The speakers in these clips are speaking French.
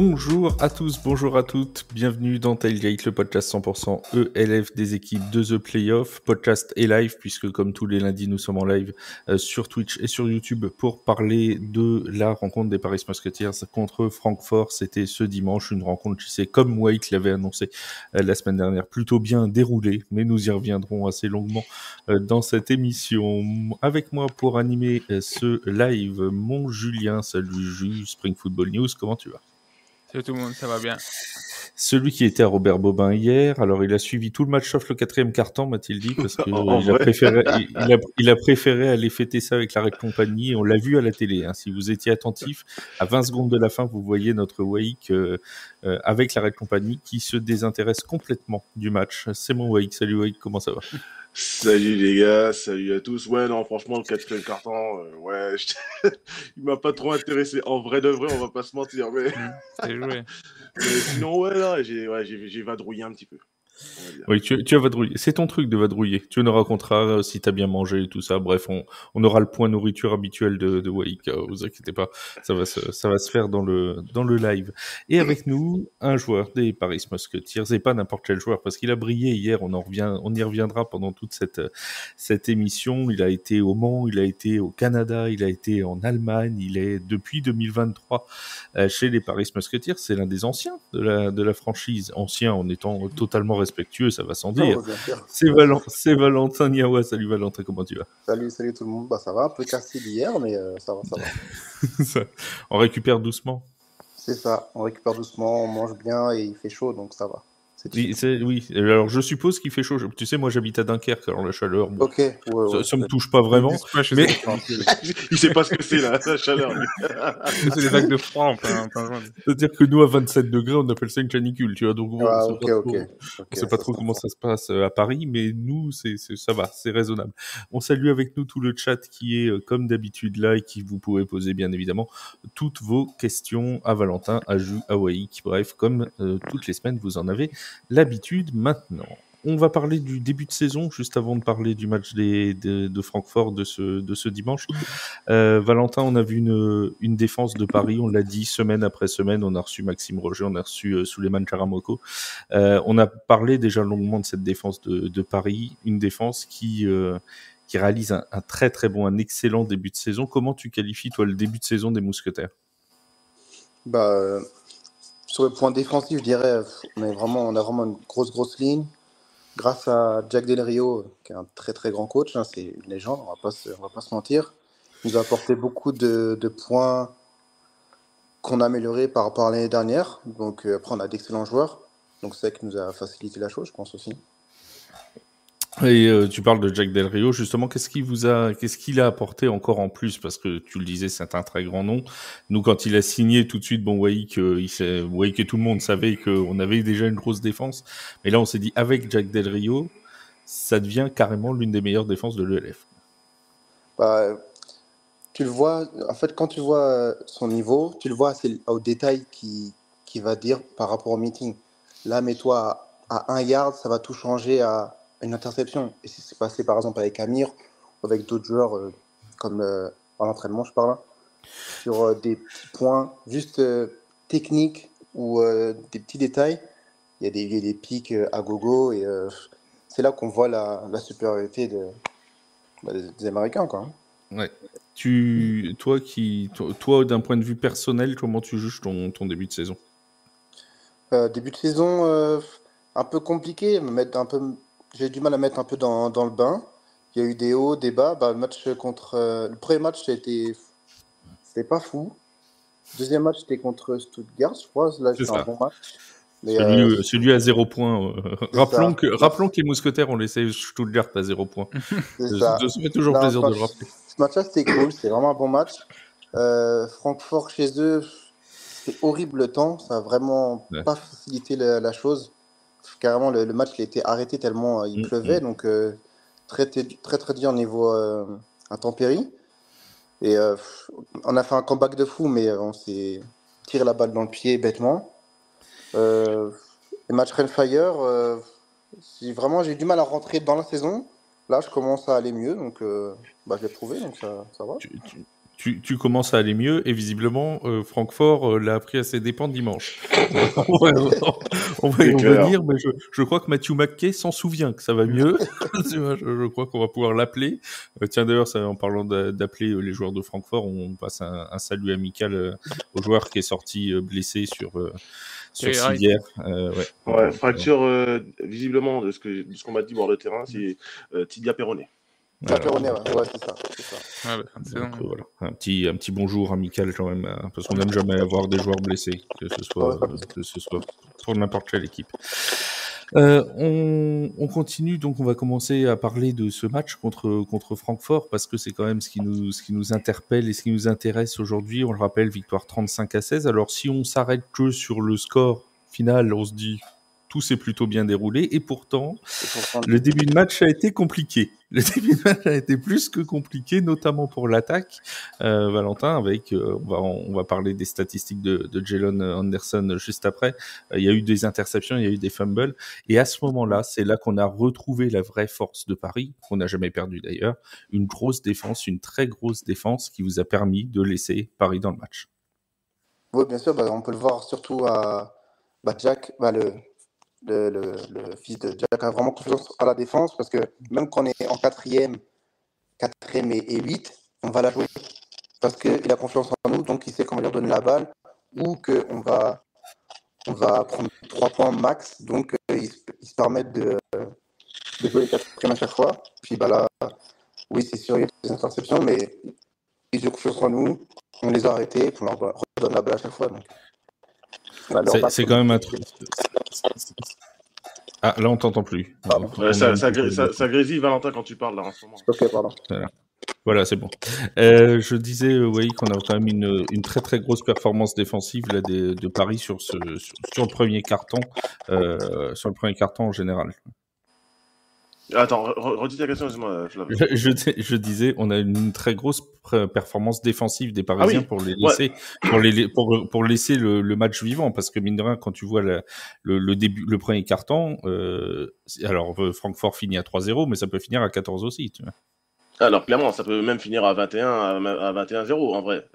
Bonjour à tous, bonjour à toutes, bienvenue dans Tailgate, le podcast 100% ELF des équipes de The Playoff, podcast et live, puisque comme tous les lundis, nous sommes en live sur Twitch et sur YouTube pour parler de la rencontre des Paris Musketeers contre Francfort. C'était ce dimanche, une rencontre qui s'est, comme White l'avait annoncé la semaine dernière, plutôt bien déroulée, mais nous y reviendrons assez longuement dans cette émission. Avec moi pour animer ce live, mon Julien. Salut Jules, Spring Football News, comment tu vas ? Salut tout le monde, ça va bien. Celui qui était à Robert Bobin hier, alors il a suivi tout le match sauf le quatrième quart-temps, m'a-t-il dit, parce que il a préféré aller fêter ça avec la Red Company. On l'a vu à la télé. Hein. Si vous étiez attentif, à 20 secondes de la fin, vous voyez notre Wake avec la Red Company qui se désintéresse complètement du match. C'est mon Wake. Salut Wake, comment ça va ? Salut les gars, salut à tous. Ouais, non, franchement, le quatrième carton, il m'a pas trop intéressé. En vrai de vrai, on va pas se mentir, mais, C'est joué. mais sinon, ouais, là, j'ai vadrouillé un petit peu. Oui, tu as vadrouillé. C'est ton truc de vadrouiller. Tu nous raconteras si t'as bien mangé et tout ça. Bref, on aura le point nourriture habituel de Wake. Vous inquiétez pas, ça va se faire dans le live. Et avec nous, un joueur des Paris Musketeers, et pas n'importe quel joueur, parce qu'il a brillé hier. On y reviendra pendant toute cette émission. Il a été au Mans, il a été au Canada, il a été en Allemagne. Il est depuis 2023 chez les Paris Musketeers. C'est l'un des anciens de la franchise. Ancien en étant totalement respectueux, ça va sans dire. C'est Valentin Niawa. Salut Valentin, comment tu vas ? Salut tout le monde. Bah ça va, un peu cassé d'hier, mais ça va. On récupère doucement. C'est ça, on récupère doucement, on mange bien et il fait chaud, donc ça va. Oui, alors je suppose qu'il fait chaud. Tu sais, moi j'habite à Dunkerque, alors la chaleur, bon, okay, ouais, ça me touche pas vraiment. Mais il sait pas ce que c'est la chaleur. C'est des vagues de froid en plein jour. C'est-à-dire que nous à 27 degrés, on appelle ça une canicule, tu vois. Donc bon, on sait pas trop comment ça se passe à Paris, mais nous, ça va, c'est raisonnable. On salue avec nous tout le chat qui est comme d'habitude là et qui vous pouvez poser bien évidemment toutes vos questions à Valentin, à Ju, à Waïk, bref, comme toutes les semaines, vous en avez l'habitude maintenant. On va parler du début de saison, juste avant de parler du match de Francfort de ce dimanche. Valentin, on a vu une défense de Paris, on l'a dit semaine après semaine, on a reçu Maxime Roger, on a reçu Souleymane Karamoko. On a parlé déjà longuement de cette défense de Paris, une défense qui réalise un très très bon, un excellent début de saison. Comment tu qualifies, toi, le début de saison des Mousquetaires ? Sur le point défensif, je dirais, on a vraiment une grosse ligne. Grâce à Jack Del Rio, qui est un très très grand coach, hein, c'est une légende, on va pas se mentir. Il nous a apporté beaucoup de points qu'on a améliorés par rapport à l'année dernière. Donc après, on a d'excellents joueurs. Donc c'est ça qui nous a facilité la chose, je pense aussi. Et tu parles de Jack Del Rio, justement, qu'est-ce qu'il a apporté encore en plus ? Parce que tu le disais, c'est un très grand nom. Nous, quand il a signé tout de suite, Wake et tout le monde savait qu'on avait déjà une grosse défense. Mais là, on s'est dit, avec Jack Del Rio, ça devient carrément l'une des meilleures défenses de l'ELF. Tu le vois, en fait, quand tu vois son niveau, tu le vois au détail qui va dire par rapport au meeting. Là, mets-toi à 1 yard, ça va tout changer à une interception. Et c'est passé par exemple avec Amir ou avec d'autres joueurs comme en entraînement, je parle, sur des petits points juste techniques ou des petits détails. Il y a des pics à gogo et c'est là qu'on voit la supériorité des Américains, quoi. Ouais. Toi, d'un point de vue personnel, comment tu juges ton début de saison ? Début de saison un peu compliqué, j'ai du mal à mettre un peu dans le bain. Il y a eu des hauts, des bas. Le premier match, c'était pas fou. Le deuxième match, c'était contre Stuttgart, je crois. Là, c'était un bon match. Mais celui à 0 points. Rappelons que les Mousquetaires ont laissé Stuttgart à 0 points. Ça fait toujours plaisir de le rappeler. Ce match-là, c'était cool. C'était vraiment un bon match. Francfort, chez eux, c'est horrible le temps. Ça a vraiment pas facilité la chose. Carrément, le match il a été arrêté tellement il pleuvait. Donc, très dur niveau intempéries. Et on a fait un comeback de fou, mais on s'est tiré la balle dans le pied bêtement. Le match Rainfire, j'ai du mal à rentrer dans la saison. Là, je commence à aller mieux, donc je l'ai prouvé, donc ça va. tu commences à aller mieux et visiblement Francfort l'a appris à ses dépens dimanche. on va y revenir, mais je crois que Matthew McKay s'en souvient que ça va mieux. je crois qu'on va pouvoir l'appeler. Tiens d'ailleurs, en parlant d'appeler les joueurs de Francfort, on passe un salut amical au joueur qui est sorti blessé sur civière. Fracture visiblement de ce qu'on m'a dit bord de terrain, c'est tibia péroné. C'est ça. Donc, voilà. Un petit bonjour amical quand même, parce qu'on n'aime jamais avoir des joueurs blessés, que ce soit pour n'importe quelle équipe. On continue, donc on va commencer à parler de ce match contre Francfort, parce que c'est quand même ce qui nous interpelle et ce qui nous intéresse aujourd'hui. On le rappelle, victoire 35-16. Alors si on s'arrête que sur le score final, on se dit tout s'est plutôt bien déroulé, et pourtant le début de match a été compliqué. Le début de match a été plus que compliqué, notamment pour l'attaque. Valentin, avec on va parler des statistiques de Jalen Anderson juste après. Il y a eu des interceptions, il y a eu des fumbles, et à ce moment-là, c'est là qu'on a retrouvé la vraie force de Paris, qu'on n'a jamais perdu d'ailleurs. Une grosse défense, une très grosse défense qui vous a permis de laisser Paris dans le match. Oui, bien sûr, on peut le voir surtout à Jack, le fils de Jack a vraiment confiance à la défense, parce que même quand on est en 4e et 8, on va la jouer parce qu'il a confiance en nous, donc il sait comment lui donner la balle, ou qu'on va prendre 3 points max, donc il se permettent de jouer les 4e à chaque fois. Puis là, oui, c'est sûr, il y a des interceptions, mais ils ont confiance en nous, on les a arrêtés, puis on leur redonne la balle à chaque fois. Donc. C'est quand même un truc. Ah, là, on t'entend plus. Ça grésille, Valentin, quand tu parles, là, en ce moment. Ok, pardon. Voilà, c'est bon. Je disais, qu'on a quand même une très très grosse performance défensive là, de Paris sur le premier carton, sur le premier carton en général. Attends, redis ta question, excuse-moi, Flav. Je disais, on a une très grosse performance défensive des Parisiens pour les laisser, pour laisser le match vivant, parce que mine de rien, quand tu vois le début, le premier carton, alors Francfort finit à 3-0, mais ça peut finir à 14 aussi, tu vois. Alors clairement, ça peut même finir à 21-0 en vrai.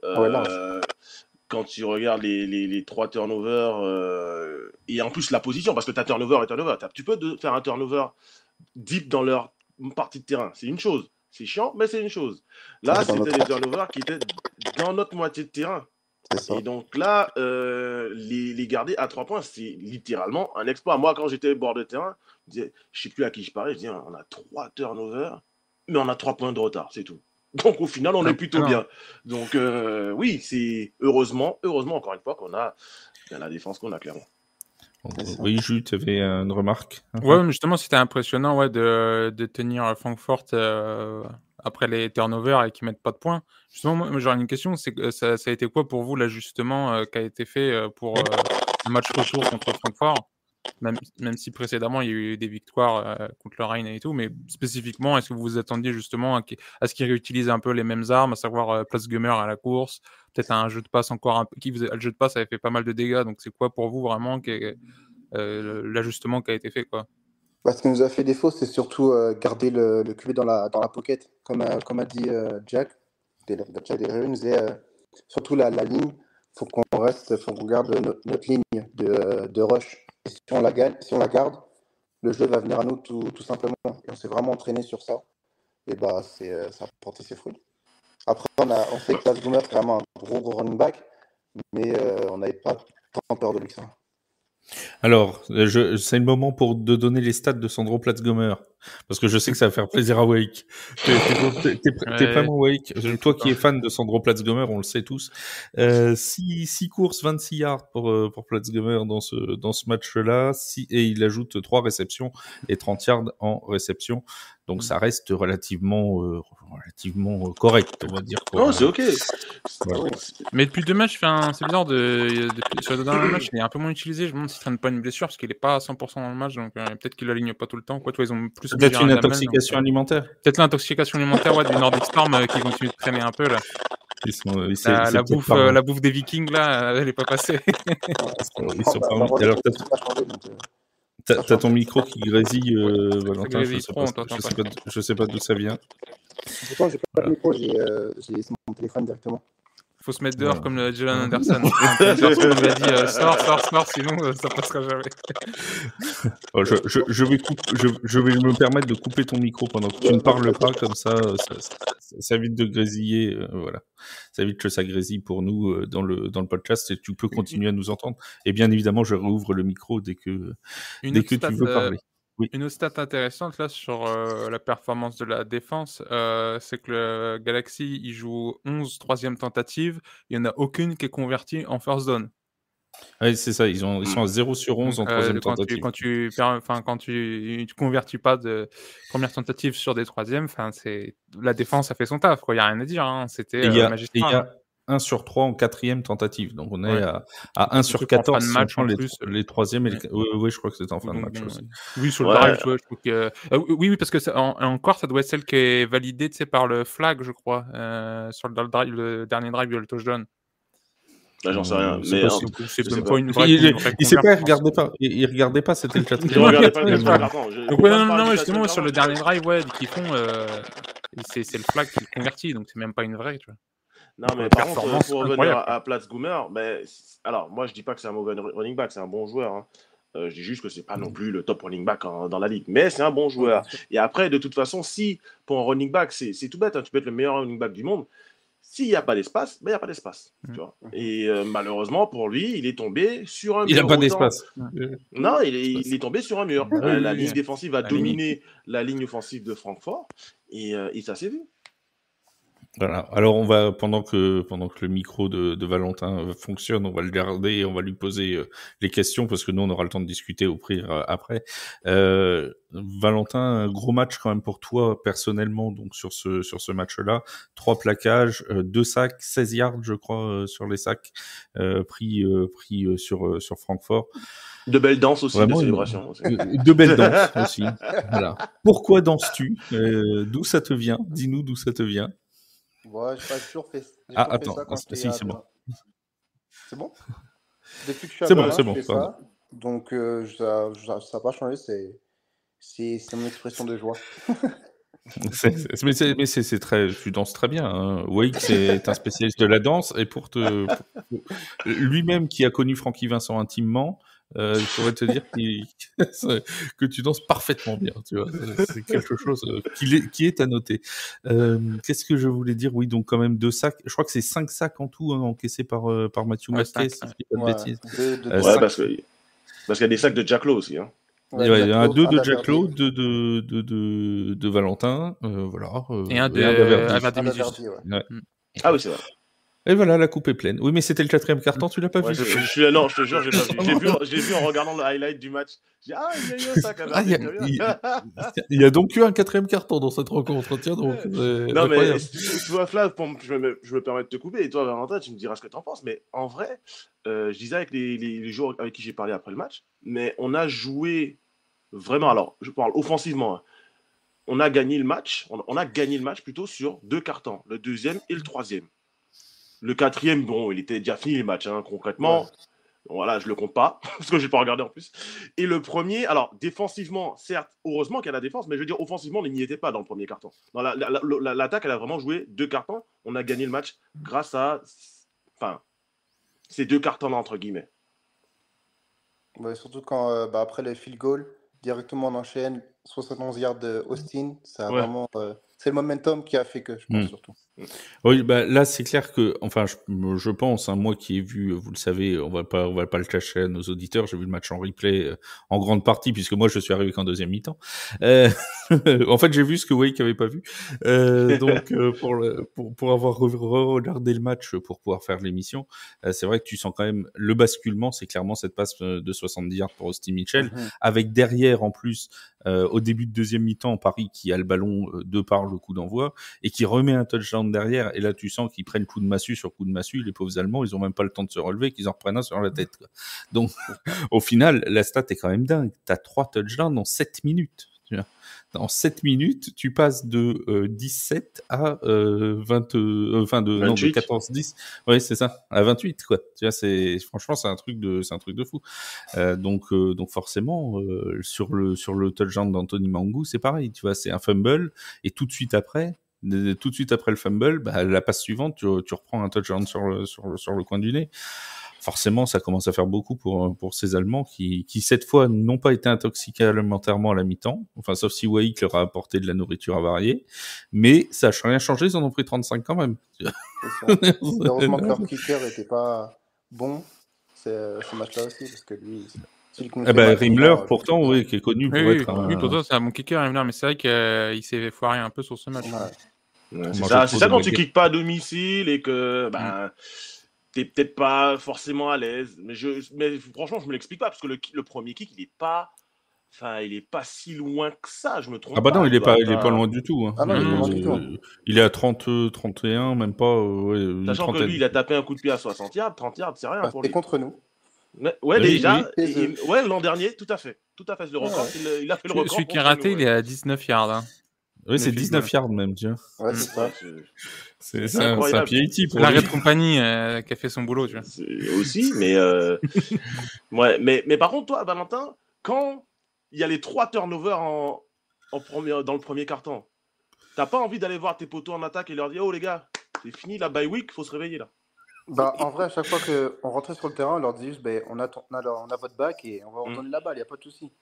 Quand tu regardes les 3 turnovers et en plus la position, parce que tu as turnover et turnover, tu peux faire un turnover deep dans leur partie de terrain, c'est une chose. C'est chiant, mais c'est une chose. Là, c'était des turnovers qui étaient dans notre moitié de terrain. Et donc là, les garder à 3 points, c'est littéralement un exploit. Moi, quand j'étais bord de terrain, je ne sais plus à qui je parlais, je disais, on a 3 turnovers, mais on a 3 points de retard, c'est tout. Donc au final, on est plutôt bien. Donc oui, c'est heureusement, encore une fois, qu'on a la défense qu'on a clairement. Oui, Jules, tu avais une remarque. Ouais, mais justement, c'était impressionnant de tenir Francfort après les turnovers et qu'ils ne mettent pas de points. Justement, moi, j'aurais une question, c'est que ça a été quoi pour vous l'ajustement qui a été fait pour le match retour contre Francfort, même si précédemment il y a eu des victoires contre le Rhein et tout, mais spécifiquement, est-ce que vous vous attendiez justement à ce qu'ils réutilisent un peu les mêmes armes, à savoir Platzgummer à la course, peut-être un jeu de passe encore un peu, le jeu de passe avait fait pas mal de dégâts, donc c'est quoi pour vous vraiment l'ajustement qui a été fait, quoi? Ce qui nous a fait défaut, c'est surtout garder le QB dans la pocket, comme a dit Jack Ravens, et surtout la ligne. Faut qu'on garde notre ligne de rush. Et si on la garde, le jeu va venir à nous tout simplement. Et on s'est vraiment entraîné sur ça. Et ça a porté ses fruits. Après, on sait que Platzgummer est vraiment un gros running back, mais on n'avait pas tant peur de lui que ça. Alors, c'est le moment de donner les stats de Sandro Platzgummer, parce que je sais que ça va faire plaisir à Wake. T'es vraiment Wake. Toi qui es fan de Sandro Platzgummer, on le sait tous. 6 courses, 26 yards pour Platzgummer dans ce match-là, et il ajoute 3 réceptions et 30 yards en réception. Donc ça reste relativement correct, on va dire. Non, c'est ok. Voilà. Mais depuis 2 matchs, c'est bizarre sur le dernier match, il est un peu moins utilisé. Je me demande s'il traîne pas une blessure parce qu'il est pas à 100% dans le match, donc peut-être qu'il l'aligne pas tout le temps. Quoi, ils ont plus peut-être une intoxication alimentaire. Peut-être l'intoxication alimentaire, du Nordic Storm qui continue de traîner un peu là. La bouffe des Vikings là, elle est pas passée. Ils sont pas mis. Alors t'as ton micro qui grésille, Valentin. Je sais pas d'où ça vient. Pourtant, j'ai pas de micro, j'ai mon téléphone directement. Faut se mettre dehors comme Jalen Anderson. Anderson nous a dit sors, sinon ça passera jamais. Je vais me permettre de couper ton micro pendant que tu ne parles pas, comme ça évite de grésiller, voilà. Ça évite que ça grésille pour nous dans le podcast et tu peux continuer à nous entendre. Et bien évidemment, je rouvre le micro dès que tu veux parler. Oui. Une autre stat intéressante là sur la performance de la défense, c'est que le Galaxy il joue 11 troisième tentatives, il n'y en a aucune qui est convertie en first down. Oui, c'est ça, ils sont à 0 sur 11 en troisième tentative. Quand tu convertis pas de première tentative sur des troisièmes, la défense a fait son taf, quoi. Il n'y a rien à dire, hein. C'était magistral. Il y a 1 sur 3 en quatrième tentative, donc on est à 1 sur 14 si on prend les troisièmes et les... Oui, je crois que c'était en fin de match aussi. Oui, sur le drive, je crois que... oui, parce que encore, ça doit être celle qui est validée par le flag, je crois, sur le dernier drive de le touchdown. Là, j'en sais rien. Mais c'est même pas une vraie. Il sait pas, il regardait pas, c'était le quatrième. Il regardait pas le quatrième. Non, justement, sur le dernier drive, qu'ils font, c'est le flag qui le convertit, donc c'est même pas une vraie, tu vois. Non, mais par contre, pour revenir à Platz-Goomer, alors moi, je dis pas que c'est un mauvais running back, c'est un bon joueur. Hein. Je dis juste que c'est pas non plus le top running back dans la ligue, mais c'est un bon joueur. Et après, de toute façon, si pour un running back, c'est tout bête, hein, tu peux être le meilleur running back du monde. S'il n'y a pas d'espace, il n'y a pas d'espace. Tu vois. Et malheureusement, pour lui, il est tombé sur un mur. Il n'a pas d'espace. Non, il est tombé sur un mur. La ligne défensive a dominé la ligne offensive de Francfort et ça s'est vu. Voilà. Alors on va pendant que le micro de Valentin fonctionne, on va le garder et on va lui poser les questions parce que nous on aura le temps de discuter au prix après. Valentin, un gros match quand même pour toi personnellement donc sur ce match-là, 3 plaquages, 2 sacs, 16 yards je crois sur les sacs pris sur Francfort. De belles danses aussi, vraiment, de célébration. De belles danses aussi. Voilà. Pourquoi danses-tu d'où ça te vient? Dis-nous d'où ça te vient. Ouais, je n'ai pas toujours fait. Attends, si, c'est bon. C'est bon? Depuis que je suis à c'est bon. Ça, donc, ça n'a pas changé. C'est mon expression de joie. Mais c'est très, tu danses très bien. Hein. Wake, c'est un spécialiste de la danse et pour lui-même qui a connu Francky Vincent intimement, je pourrais te dire que tu danses parfaitement bien. Tu vois, c'est quelque chose qui est à noter. Qu'est-ce que je voulais dire? Oui, donc quand même 2 sacs. Je crois que c'est 5 sacs en tout encaissés par Mathieu Masquet, si je dis pas de bêtises. Parce qu'il y a des sacs de Jack Lowe aussi. Hein. Il y a 2 de Jack Lowe, 2 de Valentin, voilà. Et un de Averdi. Ah oui, c'est vrai. Et voilà, la coupe est pleine. Oui, mais c'était le 4e quart-temps, tu l'as pas vu? Non, je te jure, j'ai pas vu. J'ai vu en regardant le highlight du match. J'ai dit, il y a eu un sac à il y a donc eu un 4e quart-temps dans cette rencontre. Tiens, donc, non, mais tu vois, Flav, je me permets de te couper. Et toi, Valentin, tu me diras ce que tu en penses. Mais en vrai, je disais avec les joueurs avec qui j'ai parlé après le match, mais on a joué vraiment, alors, je parle offensivement. Hein. On a gagné le match. On a gagné le match plutôt sur 2 cartons, le 2e et le 3e. Le 4e, bon, il était déjà fini le match, hein, concrètement. Ouais. Voilà, je le compte pas, parce que je n'ai pas regardé en plus. Et le premier, alors, défensivement, certes, heureusement qu'il y a la défense, mais je veux dire, offensivement, on n'y était pas dans le premier carton. Dans l'attaque, elle a vraiment joué 2 cartons. On a gagné le match grâce à ces 2 cartons-là, entre guillemets. Ouais, surtout quand, après le field goal, directement on enchaîne 71 yards de Austin. Ça a vraiment, c'est le momentum qui a fait que, je pense, surtout. Oui, là c'est clair que, enfin, je pense, hein, moi qui ai vu, vous le savez, on va pas le cacher à nos auditeurs, j'ai vu le match en replay en grande partie puisque moi je suis arrivé qu'en deuxième mi-temps. En fait, j'ai vu ce que Wake avait pas vu, donc pour avoir regardé le match pour pouvoir faire l'émission, c'est vrai que tu sens quand même le basculement, c'est clairement cette passe de 70 yards pour Austin Mitchell, avec derrière en plus au début de deuxième mi-temps Paris qui a le ballon de par le coup d'envoi et qui remet un touchdown derrière, et là tu sens qu'ils prennent coup de massue sur coup de massue, les pauvres Allemands ils ont même pas le temps de se relever, qu'ils en reprennent un sur la tête, quoi. Donc au final la stat est quand même dingue, t'as 3 touchdowns dans 7 minutes, tu vois. Dans 7 minutes tu passes de 17 à 14-10, ouais c'est ça, à 28 quoi, tu vois, franchement c'est un truc de fou. Donc forcément sur le touchdown d'Anthony Mangou c'est pareil, tu vois, c'est un fumble et tout de suite après tout de suite après le fumble, la passe suivante, tu reprends un touchdown sur le coin du nez. Forcément, ça commence à faire beaucoup pour ces Allemands qui cette fois n'ont pas été intoxiqués alimentairement à la mi-temps. Enfin, sauf si Waik leur a apporté de la nourriture avariée. Mais ça n'a rien changé, ils en ont pris 35 quand même. Heureusement que leur kicker n'était pas bon, ce match-là aussi, parce que lui... Rimler, pourtant, oui, qui est connu pour être un... Oui, pourtant, c'est un bon kicker, Rimler, mais c'est vrai qu'il s'est foiré un peu sur ce match. C'est ça quand tu kicks pas à domicile et que... t'es peut-être pas forcément à l'aise, mais franchement, je me l'explique pas parce que le premier kick, il est pas si loin que ça, je me trompe. Non, il est pas loin du tout. Hein. Non, il est pas loin du tout. Il est à 30, 31, même pas. Sachant que lui, il a tapé un coup de pied à 60 yards, 30 yards, c'est rien pour lui. C'est contre nous. Déjà. L'an dernier, tout à fait. Le record, il a fait le record. Celui qui a raté, il est à 19 yards. Hein. Oui, c'est 19 yards même, tu vois. Ouais, c'est ça. C'est un PIT pour l'arrêt de compagnie qui a fait son boulot, tu vois. Aussi, mais mais par contre, toi, Valentin, quand il y a les 3 turnovers dans le premier quart-temps, t'as pas envie d'aller voir tes potos en attaque et leur dire, oh les gars, c'est fini la bye week, faut se réveiller là. En vrai, à chaque fois qu'on rentrait sur le terrain, on leur dit juste, on a votre back et on va leur donner la balle, il n'y a pas de souci.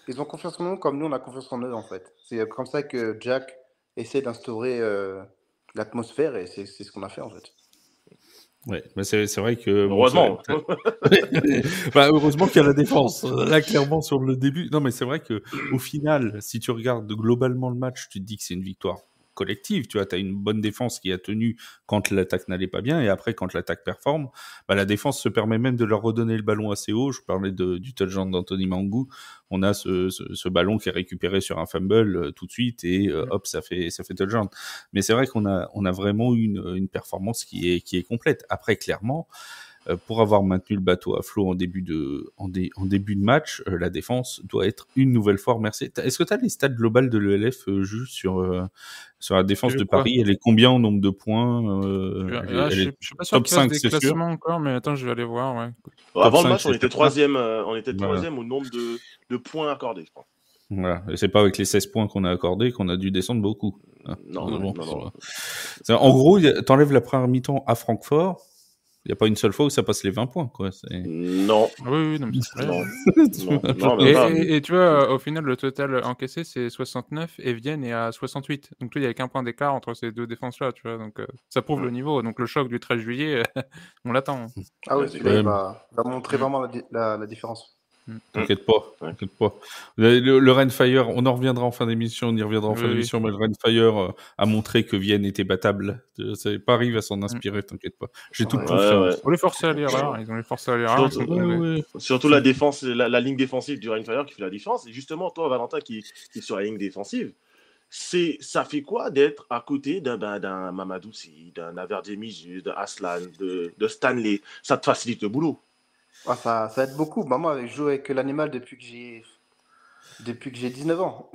Ils ont confiance en nous comme nous, on a confiance en eux, en fait. C'est comme ça que Jack essaie d'instaurer l'atmosphère et c'est ce qu'on a fait, en fait. Ouais, c'est vrai que... Heureusement. Heureusement qu'il y a la défense. Là, clairement, sur le début... Non, mais c'est vrai que au final, si tu regardes globalement le match, tu te dis que c'est une victoire collective, tu vois, t'as une bonne défense qui a tenu quand l'attaque n'allait pas bien, et après, quand l'attaque performe, la défense se permet même de leur redonner le ballon assez haut. Je parlais du touchdown d'Anthony Mangou. On a ce ballon qui est récupéré sur un fumble tout de suite, et hop, ça fait touchdown. Mais c'est vrai qu'on a vraiment une performance qui est complète. Après, clairement, pour avoir maintenu le bateau à flot en début de match, la défense doit être une nouvelle fois remerciée. Est-ce que tu as les stats globales de l'ELF juste sur la défense de Paris? Elle est combien en nombre de points? Je suis pas sûr qu'il y ait des classements encore, mais attends, je vais aller voir. Ouais. Avant le match, on était troisième au nombre de points accordés, je crois. Voilà. Et c'est pas avec les 16 points qu'on a accordés qu'on a dû descendre beaucoup. Non. En gros, t'enlèves la première mi-temps à Francfort. Il n'y a pas une seule fois où ça passe les 20 points, quoi. Non. Oui, non, mais c'est vrai. Non, et tu vois, au final, le total encaissé, c'est 69 et Vienne est à 68. Donc, il n'y a qu'un point d'écart entre ces deux défenses-là, tu vois. Donc, ça prouve le niveau. Donc, le choc du 13 juillet, on l'attend. Ah oui, celui-là, il va montrer vraiment la différence. T'inquiète pas. Le Rainfire, on en reviendra en fin d'émission, mais le Rainfire a montré que Vienne était battable. Paris va s'en inspirer, t'inquiète pas. J'ai toute confiance. On les force à l'erreur, ils ont les forcé à l'erreur. Surtout la défense, la ligne défensive du Rainfire qui fait la différence. Et justement, toi, Valentin, qui est sur la ligne défensive, ça fait quoi d'être à côté d'un Mamadou Sy, d'un Averdemi, d'un Aslan, de Stanley? Ça te facilite le boulot. Ça aide beaucoup. Moi, je joue avec l'animal depuis que j'ai 19 ans.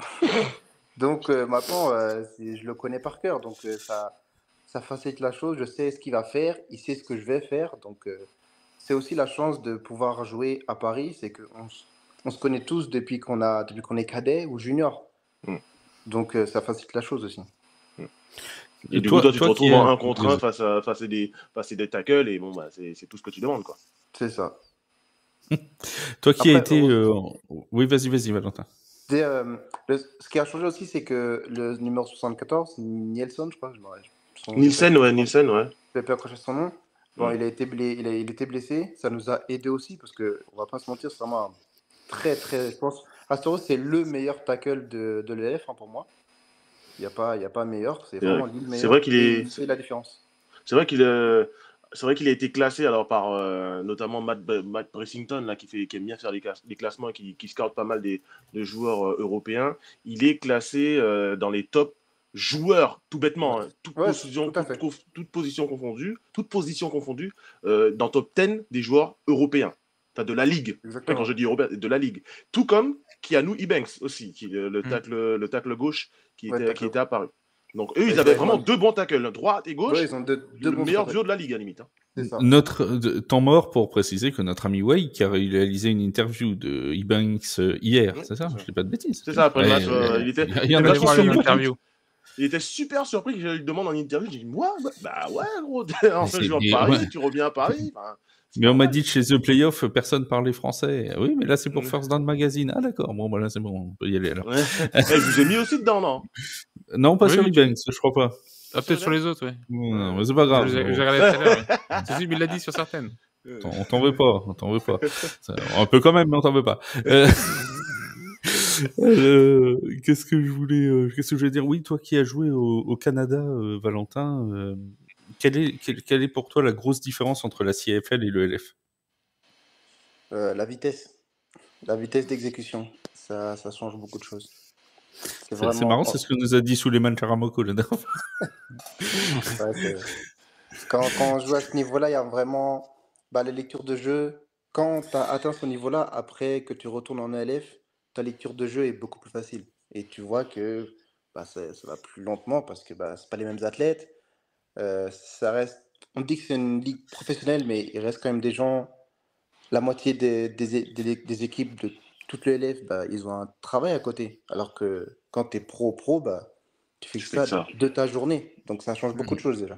Donc maintenant, je le connais par cœur. Donc ça facilite la chose. Je sais ce qu'il va faire. Il sait ce que je vais faire. Donc c'est aussi la chance de pouvoir jouer à Paris. C'est qu'on se connaît tous depuis qu'on est cadet ou junior. Donc ça facilite la chose aussi. Et du coup, toi, tu te retrouves en 1 contre 1 face à des tackles. Et c'est tout ce que tu demandes, quoi. C'est ça. Toi qui as été... Oui, vas-y, Valentin. Ce qui a changé aussi, c'est que le numéro 74, Nielsen, je crois. Nielsen, ouais. Je vais pas accrocher son nom. Bon, il était blessé. Ça nous a aidé aussi, parce qu'on va pas se mentir, c'est vraiment très, très... Je pense, Astoro, c'est le meilleur tackle de l'ELF, pour moi. Il n'y a pas meilleur. C'est vraiment lui le meilleur. C'est vrai qu'il fait la différence. C'est vrai qu'il a été classé par notamment Matt Bressington là, qui aime bien faire les classements et qui scoute pas mal de joueurs européens. Il est classé dans les top joueurs, tout bêtement, toute position confondue, dans top 10 des joueurs européens. T'as de la Ligue. Quand je dis européen, de la Ligue. Tout comme Keanu Ebanks aussi, qui le tacle gauche qui était apparu. Donc eux, ils avaient vraiment 2 bons tackles, droite et gauche. Ils ont le meilleur duo de la ligue à la limite. Notre temps mort pour préciser que notre ami Way qui a réalisé une interview de Ebanks hier, c'est ça? Je dis pas de bêtises. C'est ça, après le match, il y en a qui sont l'interview. Il était super surpris que je lui demande en interview. J'ai dit, moi, bah ouais, gros, t'es un joueur de Paris, tu reviens à Paris. Mais on m'a dit que chez The Playoff, personne parlait français. Oui, mais là, c'est pour First Down Magazine. Ah, d'accord. Bon, voilà, c'est bon, on peut y aller alors. Je vous ai mis aussi dedans, non? Non, pas sur Ebanks, je crois pas. Ah, peut-être sur les autres, oui. Non, mais c'est pas grave. J'ai regardé tout à l'heure. Ouais. Il l'a dit sur certaines. On t'en veut pas, Un peu quand même, mais on t'en veut pas. Qu'est-ce que je voulais dire? Oui, toi qui as joué au Canada, Valentin, quelle est pour toi la grosse différence entre la CFL et le LF? La vitesse d'exécution, ça change beaucoup de choses. C'est marrant, c'est ce que nous a dit Souleymane Karamoko la dernière fois. Quand on joue à ce niveau-là, il y a vraiment les lectures de jeu. Quand tu as atteint ce niveau-là, après que tu retournes en LF, ta lecture de jeu est beaucoup plus facile. Et tu vois que ça va plus lentement parce que c'est pas les mêmes athlètes. Ça reste... On dit que c'est une ligue professionnelle, mais il reste quand même des gens... La moitié des équipes de toutes les LF, ils ont un travail à côté. Alors que quand tu es pro, tu fais ça de ta journée. Donc ça change beaucoup de choses déjà.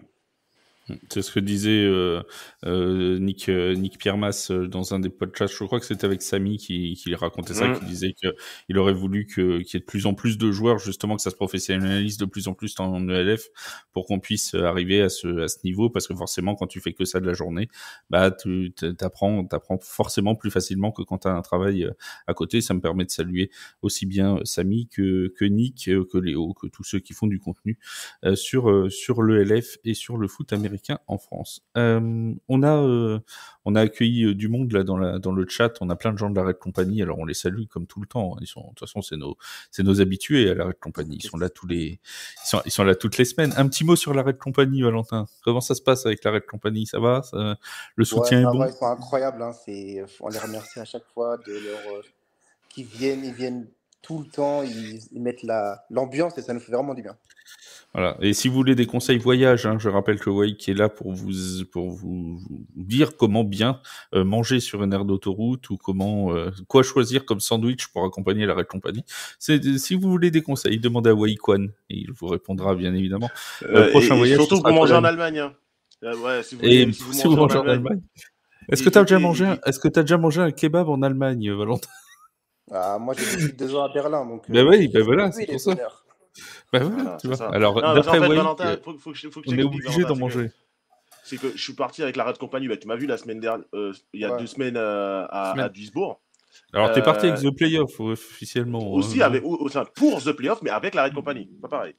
C'est ce que disait Nick Piermas dans un des podcasts. Je crois que c'était avec Samy qui racontait ça, qui disait qu'il aurait voulu qu'il y ait de plus en plus de joueurs, justement, que ça se professionnalise de plus en plus en ELF pour qu'on puisse arriver à ce niveau, parce que forcément, quand tu fais que ça de la journée, tu t'apprends forcément plus facilement que quand tu as un travail à côté. Ça me permet de saluer aussi bien Samy que Nick, que Léo, que tous ceux qui font du contenu sur l'ELF et sur le foot américain en France. On a accueilli du monde là dans le chat. On a plein de gens de la Red Company. Alors on les salue comme tout le temps. De toute façon, c'est nos habitués à la Red Company. Ils sont là ils sont là toutes les semaines. Un petit mot sur la Red Company, Valentin. Comment ça se passe avec la Red Company? Ça va? Le soutien est bon? Ils sont incroyables. On les remercie à chaque fois qu'ils viennent. Ils viennent tout le temps. Ils mettent l'ambiance et ça nous fait vraiment du bien. Voilà. Et si vous voulez des conseils voyage, je rappelle que Wake est là pour vous dire comment bien manger sur une aire d'autoroute ou quoi choisir comme sandwich pour accompagner la Red Company. Si vous voulez des conseils, demandez à Wake One et il vous répondra bien évidemment. Prochain voyage. Surtout pour manger en Allemagne. Si vous mangez en Allemagne. Est-ce que tu as déjà mangé un kebab en Allemagne, Valentin? Moi j'ai vécu 2 ans à Berlin, donc. Voilà, c'est pour ça. Voilà, tu vois. Ça. Alors, d'après Valentin, faut que on est obligé d'en manger. C'est que je suis parti avec la Red Company. Tu m'as vu la semaine dernière, il y a 2 semaines à Duisbourg. Alors, t'es parti avec The Playoff officiellement. Aussi pour The Playoff, mais avec la Red Company. Pas pareil.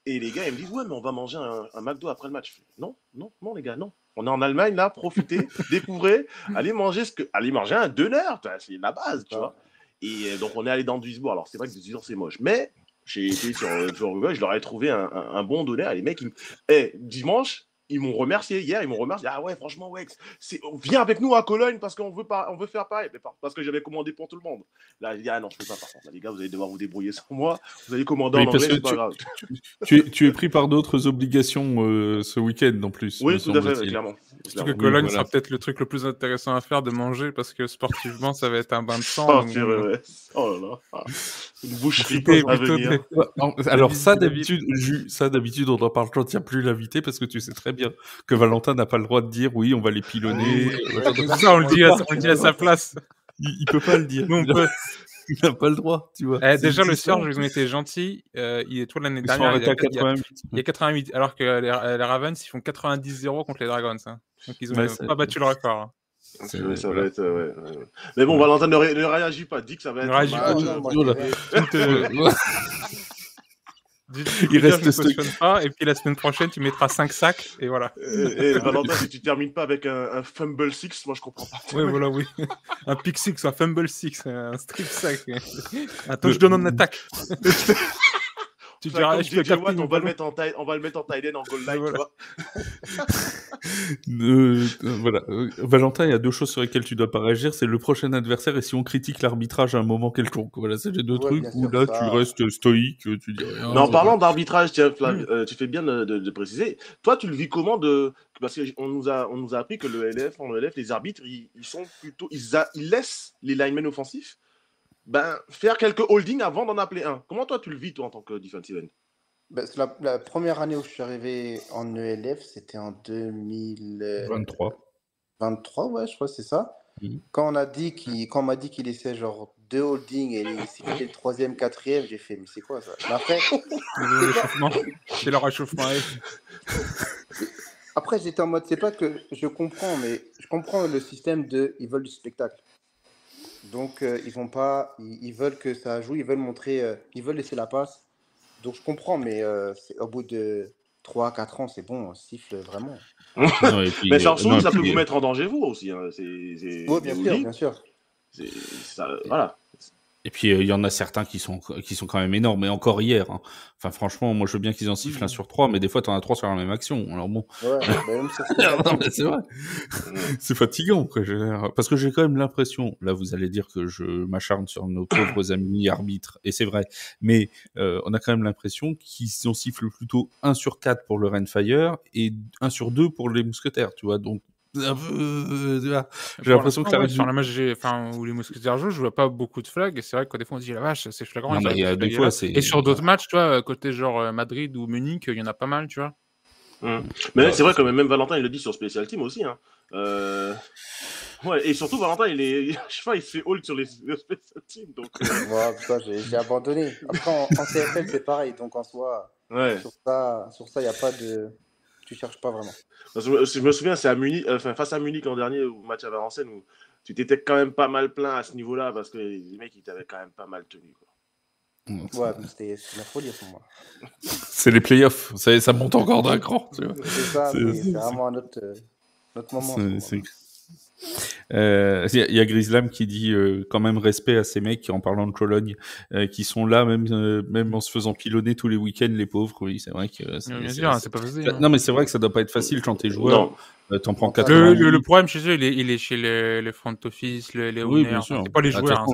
Et les gars, ils me disent, ouais, mais on va manger un McDo après le match. Non, les gars, non. On est en Allemagne, là, profitez, découvrez, allez manger un doner, c'est la base, tu vois. Et donc, on est allé dans Duisbourg. Alors, c'est vrai que Duisbourg, c'est moche. Mais j'ai été sur Google, je leur ai trouvé un bon doner. Et les mecs, dimanche, ils m'ont remercié. Hier, ils m'ont remercié. Ah ouais, franchement, ouais, viens avec nous à Cologne parce qu'on veut faire pareil. Parce que j'avais commandé pour tout le monde. Là, il dit, ah non, je peux pas, par contre. Là, les gars, vous allez devoir vous débrouiller sans moi. Vous allez commander en anglais, c'est pas grave. Tu es pris par d'autres obligations ce week-end, en plus. Oui, tout à fait, clairement. Surtout que Cologne sera peut-être le truc le plus intéressant à faire de manger parce que sportivement, ça va être un bain de sang. Oh là là. Une boucherie à venir. Alors ça, d'habitude, on en parle quand il n'y a plus l'invité parce que tu sais très bien que Valentin n'a pas le droit de dire oui, on va les pilonner. Ça, on le dit à sa place. Il peut pas le dire. Nous, on peut. Il n'a pas le droit, tu vois. Déjà, le Surge, ils ont été gentils. Il est tout l'année dernière. Il y a 88. Alors que les Ravens, ils font 90-0 contre les Dragons. Hein. Donc, ils n'ont pas battu le record. Hein. Ça va être, ouais. Mais bon, Valentin ne réagit pas. Dis que ça va être. Ne réagit pas. Il reste pas, et puis la semaine prochaine, tu mettras 5 sacs, et voilà. Et Valentin, si tu termines pas avec un fumble 6, moi je comprends pas. Oui, voilà, oui. Un pick 6, un fumble 6, un strip sack, un touchdown en attaque. Tu diras, on va le mettre en tight end en goal line, voilà. Tu vois. Voilà. Valentin, il y a 2 choses sur lesquelles tu dois pas réagir. C'est le prochain adversaire et si on critique l'arbitrage à un moment quelconque. Voilà, c'est les 2 trucs où là, tu restes stoïque, tu dis rien. Mais en parlant d'arbitrage, tu fais bien de préciser. Toi, tu le vis comment parce qu'on nous a appris que en ELF, les arbitres, ils sont plutôt, ils laissent les linemen offensifs faire quelques holdings avant d'en appeler un. Comment toi tu le vis, toi, en tant que defensive end? La première année où je suis arrivé en ELF, c'était en 2023. 23, ouais, je crois que c'est ça. Quand on m'a dit qu'il laissait genre 2 holdings et s'il était le 3e, 4e, j'ai fait, mais c'est quoi ça? Mais après, c'est le réchauffement. Après, j'étais en mode, c'est pas que je comprends, mais je comprends le système ils veulent du spectacle. Donc, ils veulent que ça joue, ils veulent montrer, ils veulent laisser la passe. Donc, je comprends, mais au bout de 3-4 ans, c'est bon, on siffle vraiment. Puis, mais surtout, ça peut vous mettre en danger, vous aussi. Hein. Oui, bien sûr. Voilà. Et puis, il y en a certains qui sont quand même énormes. Mais encore hier, hein. Enfin, franchement, moi, je veux bien qu'ils en sifflent 1 sur 3, mais des fois, t'en as 3 sur la même action. Alors bon. Ouais, même non, mais c'est vrai. C'est fatigant, quoi. Parce que j'ai quand même l'impression, là, vous allez dire que je m'acharne sur nos pauvres amis arbitres, et c'est vrai. Mais on a quand même l'impression qu'ils en sifflent plutôt 1 sur 4 pour le Rainfire et 1 sur 2 pour les Mousquetaires, tu vois. Donc, j'ai l'impression que ça sur la match où les Mousquetaires jouent, je vois pas beaucoup de flags et c'est vrai que des fois on se dit la vache, c'est flagrant. Non, mais des fois, et sur d'autres matchs, tu vois, côté genre Madrid ou Munich, il y en a pas mal, tu vois. Mais c'est vrai que même Valentin il le dit sur Special Team aussi. Hein. Ouais, et surtout Valentin je sais pas, il se fait hold sur les Special Team. Donc, putain, j'ai abandonné. Après en CFL c'est pareil, donc en soi, sur ça il n'y a pas de. Tu cherches pas vraiment. Je me souviens, c'est à Munich, face à Munich l'an dernier, au match à Valenciennes, où tu t'étais quand même pas mal plaint à ce niveau-là, parce que les mecs, ils t'avaient quand même pas mal tenu. Quoi. Ouais, c'était la folie à ce moment. C'est les playoffs, ça monte encore d'un cran. C'est ça, c'est vraiment un autre moment. Il y a Grislam qui dit quand même respect à ces mecs en parlant de Cologne qui sont là même en se faisant pilonner tous les week-ends, les pauvres. Oui, c'est vrai que c'est pas facile. Non, mais c'est vrai que ça doit pas être facile quand t'es joueur. T'en prends 4. Le problème chez eux, il est chez les front office, les owners. C'est pas les joueurs.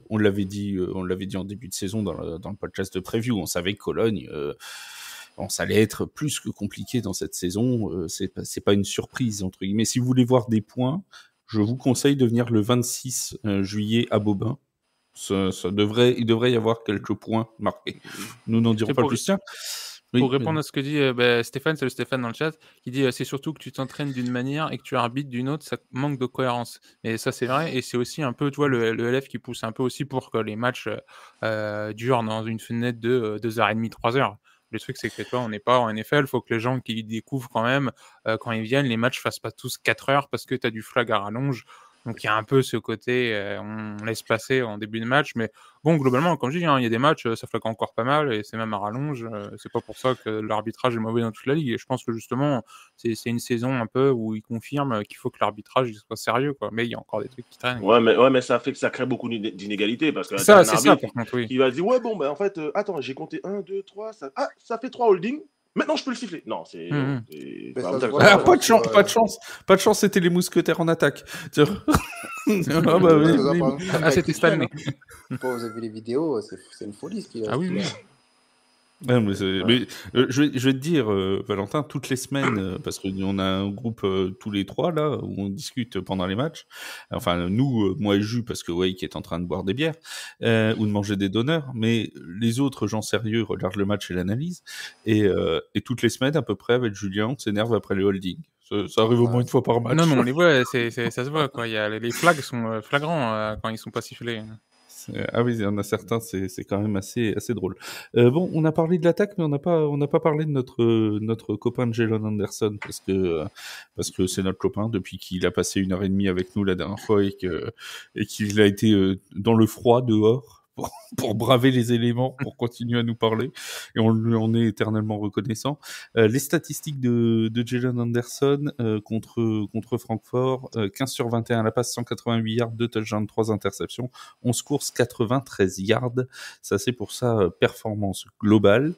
On l'avait dit en début de saison dans le podcast de preview. On savait que Cologne. Ça allait être plus que compliqué dans cette saison. C'est pas une surprise, entre guillemets. Si vous voulez voir des points, je vous conseille de venir le 26 juillet à Bobin. Il devrait y avoir quelques points marqués. Nous n'en dirons pas plus. Tiens. Pour répondre à ce que dit Stéphane, c'est le Stéphane dans le chat, qui dit c'est surtout que tu t'entraînes d'une manière et que tu arbitres d'une autre, ça manque de cohérence. Et ça, c'est vrai. Et c'est aussi un peu, tu vois, le LF qui pousse un peu aussi pour que les matchs durent dans une fenêtre de 2h30, 3h. Le truc, c'est que toi, on n'est pas en NFL, il faut que les gens qui découvrent quand même, quand ils viennent, les matchs fassent pas tous 4 heures parce que tu as du flag à rallonge. Donc, il y a un peu ce côté, on laisse passer en début de match. Mais bon, globalement, comme je dis, il y a des matchs, ça flag encore pas mal et c'est même à rallonge. C'est pas pour ça que l'arbitrage est mauvais dans toute la ligue. Et je pense que justement, c'est une saison un peu où ils confirment qu'il faut que l'arbitrage soit sérieux, quoi. Mais il y a encore des trucs qui traînent. Ouais, mais ça fait que ça crée beaucoup d'inégalités. Parce que c'est ça, par contre, oui. Il va dire, ouais, bon, en fait, attends, j'ai compté 1, 2, 3, ça fait 3 holdings. Maintenant, je peux le siffler. Non, c'est. Pas de chance, c'était les Mousquetaires en attaque. C'était Stanley. Vous avez vu les vidéos, c'est une folie ce qu'il y a. Ah oui. Ouais, mais je vais te dire, Valentin, toutes les semaines, parce qu'on a un groupe tous les 3 là où on discute pendant les matchs. Enfin, nous, moi et Jus, parce que Wake est en train de boire des bières ou de manger des donuts, mais les autres gens sérieux regardent le match et l'analyse. Et toutes les semaines, à peu près, avec Julien, on s'énerve après les holdings. Ça arrive au moins une fois par match. Non, mais on les voit, ça se voit, quoi. Les flags sont flagrants quand ils sont pas sifflés. Ah oui, il y en a certains, c'est quand même assez drôle. Bon, on a parlé de l'attaque, mais on n'a pas parlé de notre copain Jalen Anderson parce que c'est notre copain depuis qu'il a passé 1h30 avec nous la dernière fois et qu'il a été dans le froid dehors. Pour braver les éléments, pour continuer à nous parler, et on lui en est éternellement reconnaissant. Les statistiques de Jalen Anderson contre Francfort, 15 sur 21 à la passe, 188 yards, 2 touchdowns, 3 interceptions, 11 courses, 93 yards. Ça, c'est pour sa performance globale.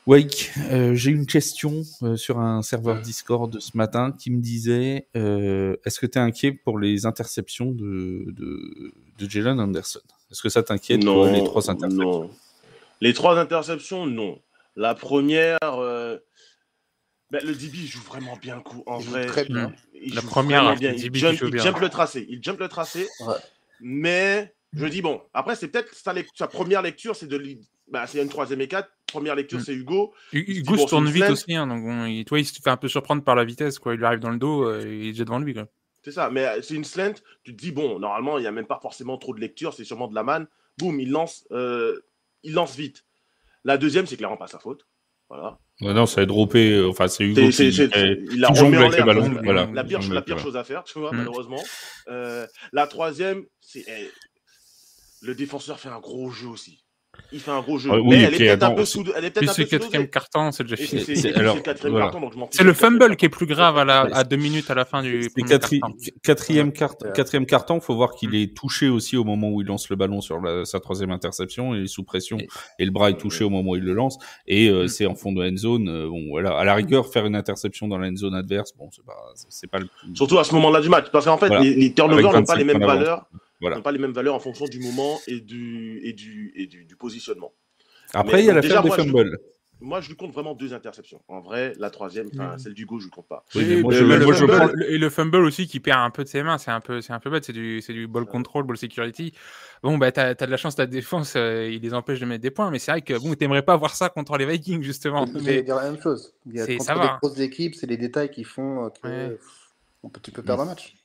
Wake, j'ai une question sur un serveur Discord ce matin qui me disait est-ce que tu es inquiet pour les interceptions de Jalen Anderson? Est-ce que ça t'inquiète, toi, les 3 interceptions? Non. Les 3 interceptions, non. La première, le DB joue vraiment bien le coup. En vrai, très bien. La première, bien. Il jump le tracé. Ouais. Mais je dis, bon, après, c'est peut-être sa première lecture, c'est c'est une 3e et 4. Première lecture, c'est Hugo. Hugo se tourne vite aussi, hein, donc il se fait un peu surprendre par la vitesse, quoi. Il lui arrive dans le dos, il est déjà devant lui, quoi. C'est ça, mais c'est une slant, tu te dis, bon, normalement, il n'y a même pas forcément trop de lecture, c'est sûrement de la manne. Boum, il lance vite. La deuxième, c'est clairement pas sa faute. Voilà. Non, ça a droppé, enfin, c'est Hugo il a jongle remis en avec le l'air. ballon. Voilà. La pire chose à faire, tu vois, malheureusement. La troisième, c'est le défenseur fait un gros jeu aussi. Il fait un gros jeu. Oui, mais elle est peut-être un peu sous. Elle est peut-être un peu c'est le 4e carton, c'est déjà fini. C'est le 4e carton, donc je m'en fous. C'est le fumble qui est plus grave à 2 minutes à la fin du premier carton. Quatrième carton, faut voir qu'il est touché aussi au moment où il lance le ballon sur sa 3e interception. Il est sous pression et le bras est touché au moment où il le lance. Et c'est en fond de end zone. Bon, voilà. À la rigueur, faire une interception dans la end zone adverse, bon, c'est pas le plus... Surtout à ce moment-là du match, parce qu'en fait, les turnovers n'ont pas les mêmes valeurs. Voilà. N'ont pas les mêmes valeurs en fonction du moment et du positionnement. Après, il y a l'affaire des fumbles. Moi, je lui compte vraiment 2 interceptions. En vrai, la 3e, celle du go, je ne compte pas. Oui, et le fumble aussi qui perd un peu de ses mains, c'est un peu bête, c'est du ball control, ball security. Bon, bah, t'as de la chance, ta défense, il les empêche de mettre des points, mais c'est vrai que bon, t'aimerais pas voir ça contre les Vikings, justement. Mais dire la même chose. Contre les grosses équipes, c'est les détails qui font que tu peux perdre un match.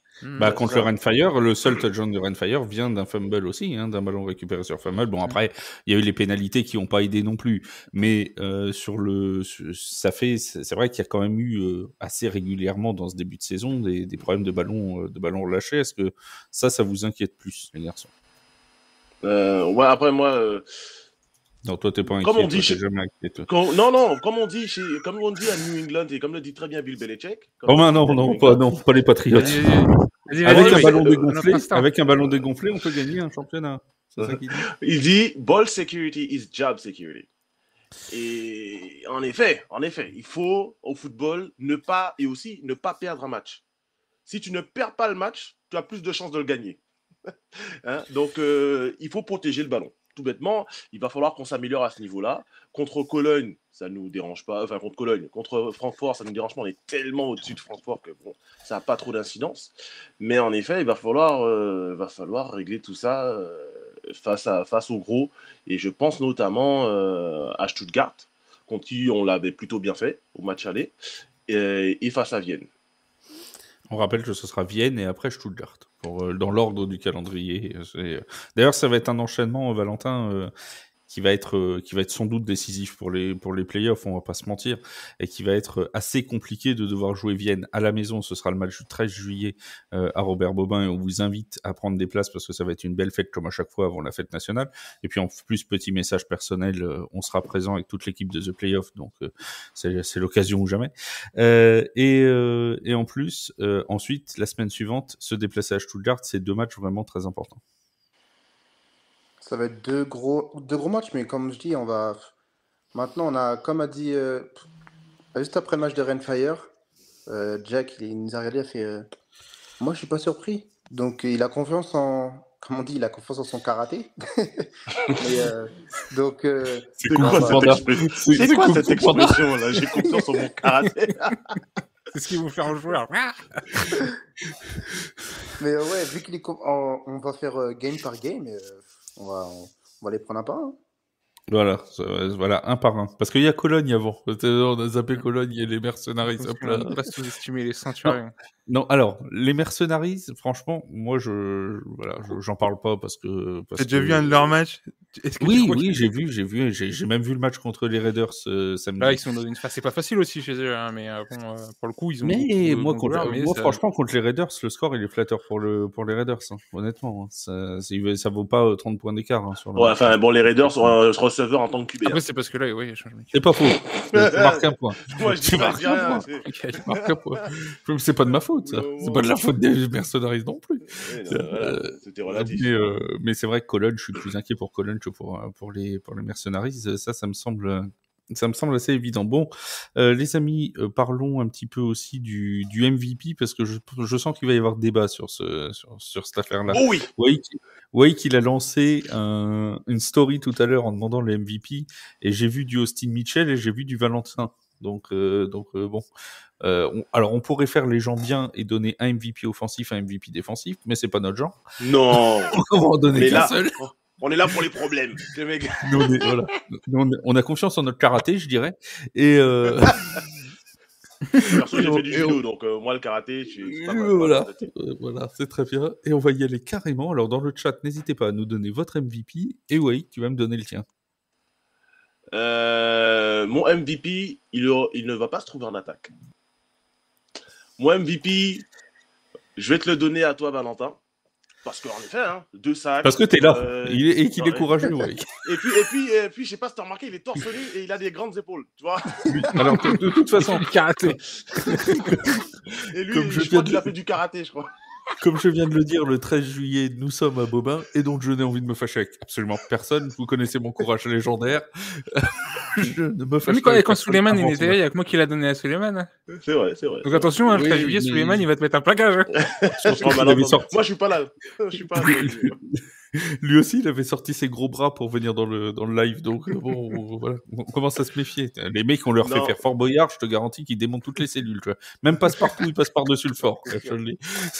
Contre le Renfire, le seul touchdown de Renfire vient d'un fumble aussi, d'un ballon récupéré sur fumble. Bon, après, il y a eu les pénalités qui n'ont pas aidé non plus. Mais c'est vrai qu'il y a quand même eu assez régulièrement dans ce début de saison des problèmes de ballons relâchés. Est-ce que ça vous inquiète plus, les garçons? Ouais, après moi. Non, toi, t'es pas inquiet. Comme on dit jamais inquiet, non, comme on dit à New England et comme le dit très bien Bill Belichick. Pas les Patriots. Avec un ballon dégonflé, on peut gagner un championnat. C'est ça qu'il dit. Il dit ball security is job security. Et en effet, il faut au football ne pas perdre un match. Si tu ne perds pas le match, tu as plus de chances de le gagner. Donc, il faut protéger le ballon. Tout bêtement, il va falloir qu'on s'améliore à ce niveau-là. Contre Cologne, ça ne nous dérange pas. Enfin, contre Francfort, ça ne nous dérange pas. On est tellement au-dessus de Francfort que bon, ça n'a pas trop d'incidence. Mais en effet, il va falloir régler tout ça face au gros. Et je pense notamment à Stuttgart, contre qui on l'avait plutôt bien fait au match aller, et face à Vienne. On rappelle que ce sera Vienne et après Stuttgart, dans l'ordre du calendrier. D'ailleurs, ça va être un enchaînement, Valentin, qui va être sans doute décisif pour les playoffs, on va pas se mentir, et qui va être assez compliqué de devoir jouer Vienne à la maison. Ce sera le match du 13 juillet à Robert Bobbin, et on vous invite à prendre des places parce que ça va être une belle fête comme à chaque fois avant la fête nationale. Et puis en plus, petit message personnel, on sera présent avec toute l'équipe de The Playoff, donc c'est l'occasion ou jamais. Et en plus, ensuite, la semaine suivante, se déplacer à Stuttgart, c'est 2 matchs vraiment très importants. Ça va être deux gros matchs, mais comme je dis, maintenant, on a, comme a dit, juste après le match de Renfire, Jack, il nous a regardé, il a fait moi, je suis pas surpris. Donc, il a confiance comme on dit, il a confiance en son karaté. Donc, c'est quoi cette expression-là? J'ai confiance en mon karaté. C'est ce qu'il vous fait en joueur. Mais ouais, vu on va faire game par game, on va les prendre un par un. Voilà, un par un. Parce qu'il y a Cologne avant. On a zappé Cologne, il y a les mercenaries. On ne peut pas sous-estimer les Centurions. Non, alors, les mercenaries, franchement, moi, j'en parle pas parce que... T'as déjà vu un de leurs matchs? Oui, j'ai vu. J'ai même vu le match contre les Raiders samedi. Là, ils sont dans une phase, c'est pas facile aussi chez eux, hein, mais bon, pour le coup, ils ont. Mais moi, franchement, contre les Raiders, le score, il est flatteur pour les Raiders, honnêtement. Ça vaut pas 30 points d'écart. Les Raiders sont un receveur en tant que QB. Après, c'est parce que là, oui, c'est pas faux. Tu marques un point. Moi, je dis marques rien. Tu marques un point. C'est pas de ma faute, ça. C'est pas de la faute des mercenaries non plus. C'était relatif. Mais c'est vrai que Cologne, je suis plus inquiet pour Cologne que pour les mercenaries. Ça me semble assez évident. Bon, les amis, parlons un petit peu aussi du MVP parce que je sens qu'il va y avoir débat sur cette affaire-là. Oh oui. Wake, il a lancé une story tout à l'heure en demandant le MVP et j'ai vu du Austin Mitchell et j'ai vu du Valentin. Donc bon. Alors, on pourrait faire les gens bien et donner un MVP offensif, un MVP défensif, mais c'est pas notre genre. Non. On va en donner qu'un seul. On est là pour les problèmes, les mecs. On a confiance en notre karaté, je dirais. Et perso, j'ai fait du judo, donc moi le karaté, je suis pas mal. Voilà, c'est très bien. Et on va y aller carrément. Alors dans le chat, n'hésitez pas à nous donner votre MVP. Et oui, tu vas me donner le tien. Mon MVP, il ne va pas se trouver en attaque. Mon MVP, je vais te le donner à toi, Valentin. Parce qu'en effet, 2 sacs. Parce que t'es là et qu'il est courageux. Ouais. Et puis, je sais pas si t'as remarqué, il est torse nu et il a des grandes épaules, tu vois. Alors, de toute façon, karaté. Et lui, je crois qu'il a fait du karaté, je crois. Comme je viens de le dire, le 13 juillet, nous sommes à Bobin, et donc je n'ai envie de me fâcher avec absolument personne. Vous connaissez mon courage légendaire. Je ne me fâche pas. Mais quand Suleiman il était là, il y a que moi qui l'a donné à Suleiman. C'est vrai. Donc attention, le 13 juillet, Suleiman, il va te mettre un plaquage. Moi, je suis pas là. Lui aussi, il avait sorti ses gros bras pour venir dans le live. Donc, bon, voilà. On commence à se méfier. Les mecs, on leur fait faire Fort Boyard, je te garantis qu'ils démontent toutes les cellules. Tu vois. Même Passe-Partout, il passe par-dessus le fort.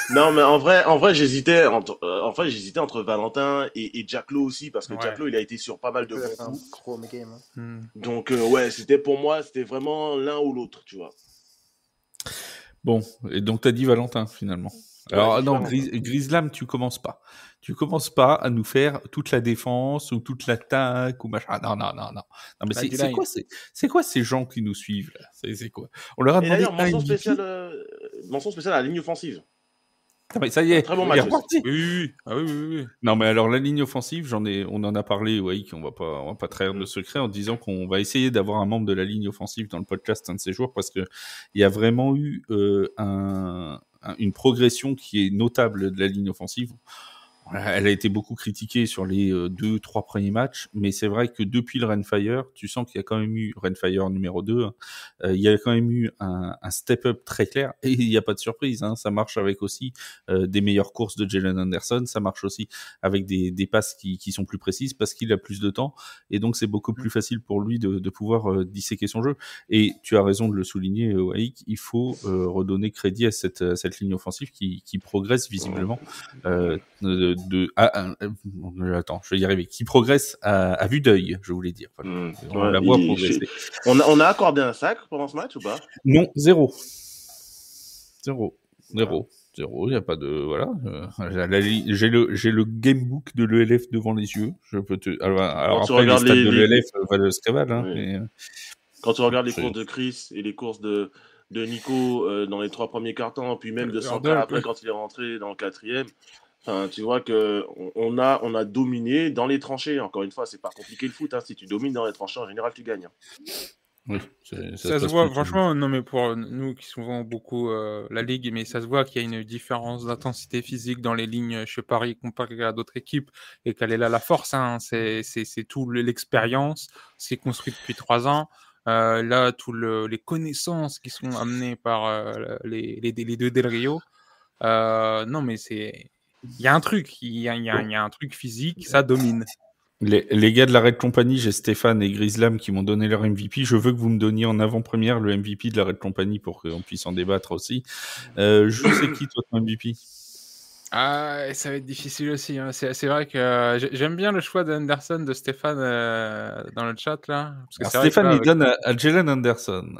Non, mais en vrai, j'hésitais entre Valentin et Jack Lowe aussi, parce que Jack Lowe, il a été sur pas mal de bons coups. Donc, pour moi, c'était vraiment l'un ou l'autre, tu vois. Bon, et donc t'as dit Valentin, finalement. Alors, non, Grislam, tu commences pas. Tu commences pas à nous faire toute la défense ou toute l'attaque ou machin. Non. Non, mais c'est quoi ces gens qui nous suivent, là? C'est quoi? On leur a demandé mention spéciale à la ligne offensive. Ah, mais ça y est, très bon match. Oui. Non, mais alors la ligne offensive, on en a parlé, qu'on va pas trahir de secret en disant qu'on va essayer d'avoir un membre de la ligne offensive dans le podcast un de ces jours parce que il y a vraiment eu une progression qui est notable de la ligne offensive. Elle a été beaucoup critiquée sur les 2-3 premiers matchs, mais c'est vrai que depuis le Rainfire, tu sens qu'il y a quand même eu Rainfire numéro 2, il y a quand même eu un step-up très clair, et il n'y a pas de surprise, ça marche avec aussi des meilleures courses de Jalen Anderson, ça marche aussi avec des passes qui sont plus précises parce qu'il a plus de temps, et donc c'est beaucoup plus facile pour lui de pouvoir disséquer son jeu. Et tu as raison de le souligner, Waik, il faut redonner crédit à cette ligne offensive qui progresse visiblement attends, je vais y arriver. Qui progresse à vue d'œil, je voulais dire. Voilà. On la voit progresser. On a accordé un sac pendant ce match ou pas? Non, 0. Il n'y a pas de voilà. J'ai le gamebook de l'ELF devant les yeux. Je peux te. Alors après les stats de l'ELF valent le scaval. Mais... Quand tu regardes les courses de Chris et les courses de Nico dans les 3 premiers cartons, puis même de Santa après quand il est rentré dans le 4e. Enfin, tu vois que on a dominé dans les tranchées. Encore une fois, c'est pas compliqué le foot. Si tu domines dans les tranchées, en général, tu gagnes. Oui, ça se voit, franchement, non mais pour nous qui suivons beaucoup la Ligue, mais ça se voit qu'il y a une différence d'intensité physique dans les lignes chez Paris comparé à d'autres équipes, et qu'elle est là la force, c'est tout l'expérience, c'est construit depuis 3 ans. Là, les connaissances qui sont amenées par les deux Del Rio. Non mais il y a un truc, il y a un truc physique, ça domine. Les gars de la Red Company, j'ai Stéphane et Grislam qui m'ont donné leur MVP. Je veux que vous me donniez en avant-première le MVP de la Red Company pour qu'on puisse en débattre aussi. Je sais qui, toi, ton MVP? Ça va être difficile aussi. C'est vrai que j'aime bien le choix d'Anderson de Stéphane dans le chat là. Parce que Stéphane, il donne à Jalen Anderson.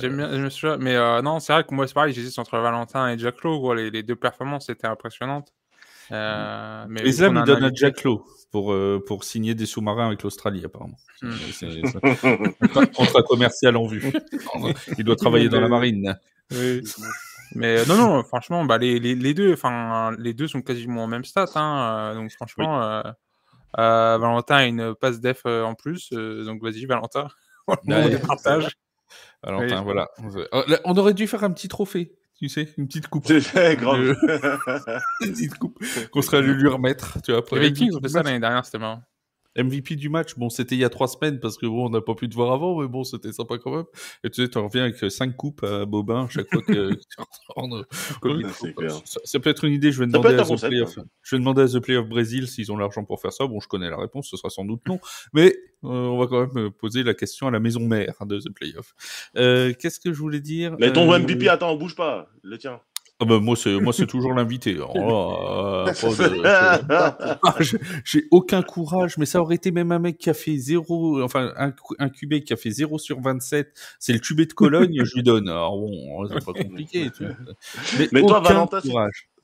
J'aime bien, je me suis... mais non, c'est vrai que moi c'est pareil, j'hésite entre Valentin et Jack Lowe. Les deux performances étaient impressionnantes. Mais Islam, il donne à Jack Lowe pour signer des sous-marins avec l'Australie, apparemment. C'est un contrat commercial en vue. Il doit travailler dans la marine. Oui. Mais non, franchement, les deux sont quasiment au même stat, donc franchement, Valentin a une passe def en plus, donc vas-y Valentin, on départage. Valentin, voilà. On aurait dû faire un petit trophée, tu sais, une petite coupe. C'est grave. Une petite coupe qu'on serait allé lui remettre, tu vois. Les Vikings ont fait ça l'année dernière, c'était marrant. MVP du match, bon, c'était il y a 3 semaines parce que bon, on n'a pas pu te voir avant, mais bon, c'était sympa quand même. Et tu sais, tu reviens avec 5 coupes à Bobin chaque fois que tu retournes. Ça peut être une idée. Je vais demander à The Play of Brésil s'ils ont l'argent pour faire ça. Bon, je connais la réponse, ce sera sans doute non. Mais on va quand même poser la question à la maison mère de The Playoff. Qu'est-ce que je voulais dire? Mais ton MVP, attends, bouge pas, le tien. Ah bah moi c'est toujours l'invité. J'ai aucun courage, mais ça aurait été même un mec qui a fait 0, enfin un QB qui a fait 0 sur 27, c'est le QB de Cologne, je lui donne. Alors bon, c'est pas compliqué. Mais toi, Valentin,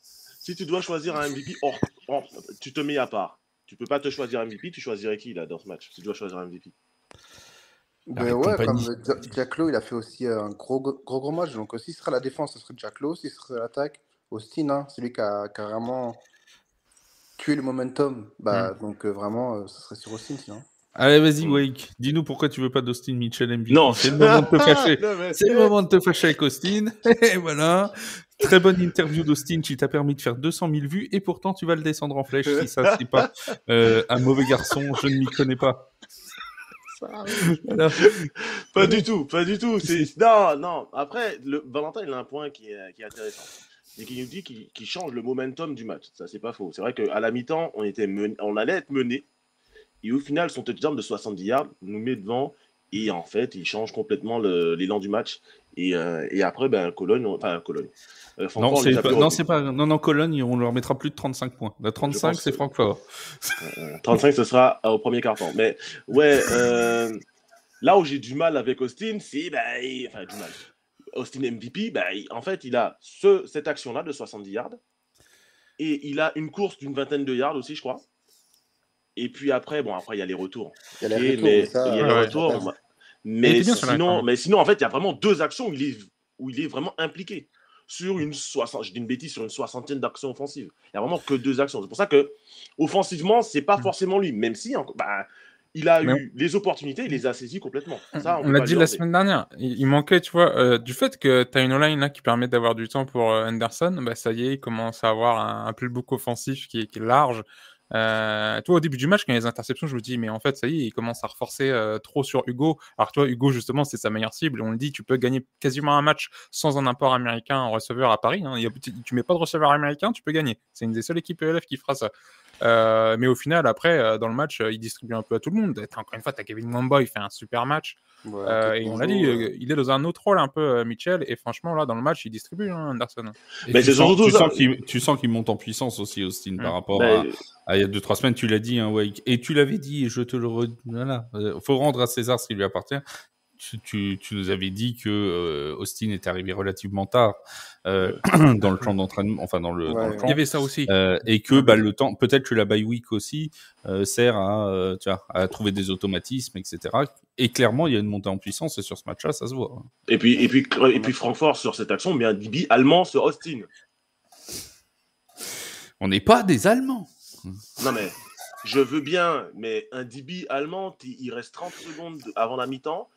si tu dois choisir un MVP, tu te mets à part. Tu peux pas te choisir un MVP, tu choisirais qui là dans ce match si tu dois choisir un MVP? Ben ouais, comme Jack Lowe, il a fait aussi un gros match. Donc, si ce serait la défense, ce serait Jack Lowe. Si ce serait l'attaque, Austin, hein, celui qui a vraiment tué le momentum. Donc, vraiment, ce serait sur Austin, sinon. Allez, vas-y, Wake. Dis-nous pourquoi tu veux pas d'Austin Mitchell MVP. Non, c'est le moment de te fâcher. C'est le moment de te fâcher avec Austin. Et voilà. Très bonne interview d'Austin qui t'a permis de faire 200 000 vues. Et pourtant, tu vas le descendre en flèche si ça, c'est pas un mauvais garçon. Je ne m'y connais pas. Voilà. Pas du tout. Non. Après, Valentin, il a un point qui est intéressant. Et qui nous dit qu'il change le momentum du match. Ça, c'est pas faux. C'est vrai qu'à la mi-temps, on allait être mené. Et au final, son touchdown de 70 yards nous met devant. Et en fait, il change complètement l'élan du match. Et après, Cologne. Cologne, on leur mettra plus de 35 points. La 35, c'est Francfort. 35, ce sera au premier quart-temps. Mais ouais, là où j'ai du mal avec Austin, c'est. Du mal. Austin MVP, en fait, il a cette action-là de 70 yards. Et il a une course d'une vingtaine de yards aussi, je crois. Et puis après, il y a les retours. Il y a les retours. Mais sinon, en fait, il y a vraiment 2 actions où il est vraiment impliqué. Sur une soixantaine d'actions offensives. Il n'y a vraiment que 2 actions. C'est pour ça que, offensivement, c'est pas forcément lui. Même si, il a eu les opportunités, il les a saisies complètement. Ça, on l'a dit la semaine dernière. Il manquait, tu vois, du fait que tu as une online là qui permet d'avoir du temps pour Henderson, ça y est, il commence à avoir un playbook offensif qui est large. Toi, au début du match, quand il y a les interceptions, je me dis, mais en fait, ça y est, il commence à reforcer trop sur Hugo. Alors, toi, Hugo, justement, c'est sa meilleure cible. On le dit, tu peux gagner quasiment un match sans un apport américain en receveur à Paris. Hein. Tu mets pas de receveur américain, tu peux gagner. C'est une des seules équipes ELF qui fera ça. Mais au final, après, dans le match, il distribue un peu à tout le monde. Encore une fois, tu as Kevin Mwamba, il fait un super match. Et on l'a dit, il est dans un autre rôle un peu, Mitchell. Et franchement, là, dans le match, il distribue, Anderson. Mais tu sens qu'il monte en puissance aussi, Austin, par rapport à il y a 2-3 semaines, tu l'as dit, Wake. Et tu l'avais dit, et je te le redis. Voilà. Faut rendre à César ce qui lui appartient. Tu nous avais dit que Austin est arrivé relativement tard dans le camp d'entraînement, enfin dans le camp. Il y avait ça aussi. Et que le temps, peut-être que la bye week aussi sert à trouver des automatismes, etc. Et clairement, il y a une montée en puissance et sur ce match-là, ça se voit. Et puis Francfort sur cette action met un DB allemand sur Austin. On n'est pas des Allemands. Non mais je veux bien, mais un DB allemand, il reste 30 secondes avant la mi-temps.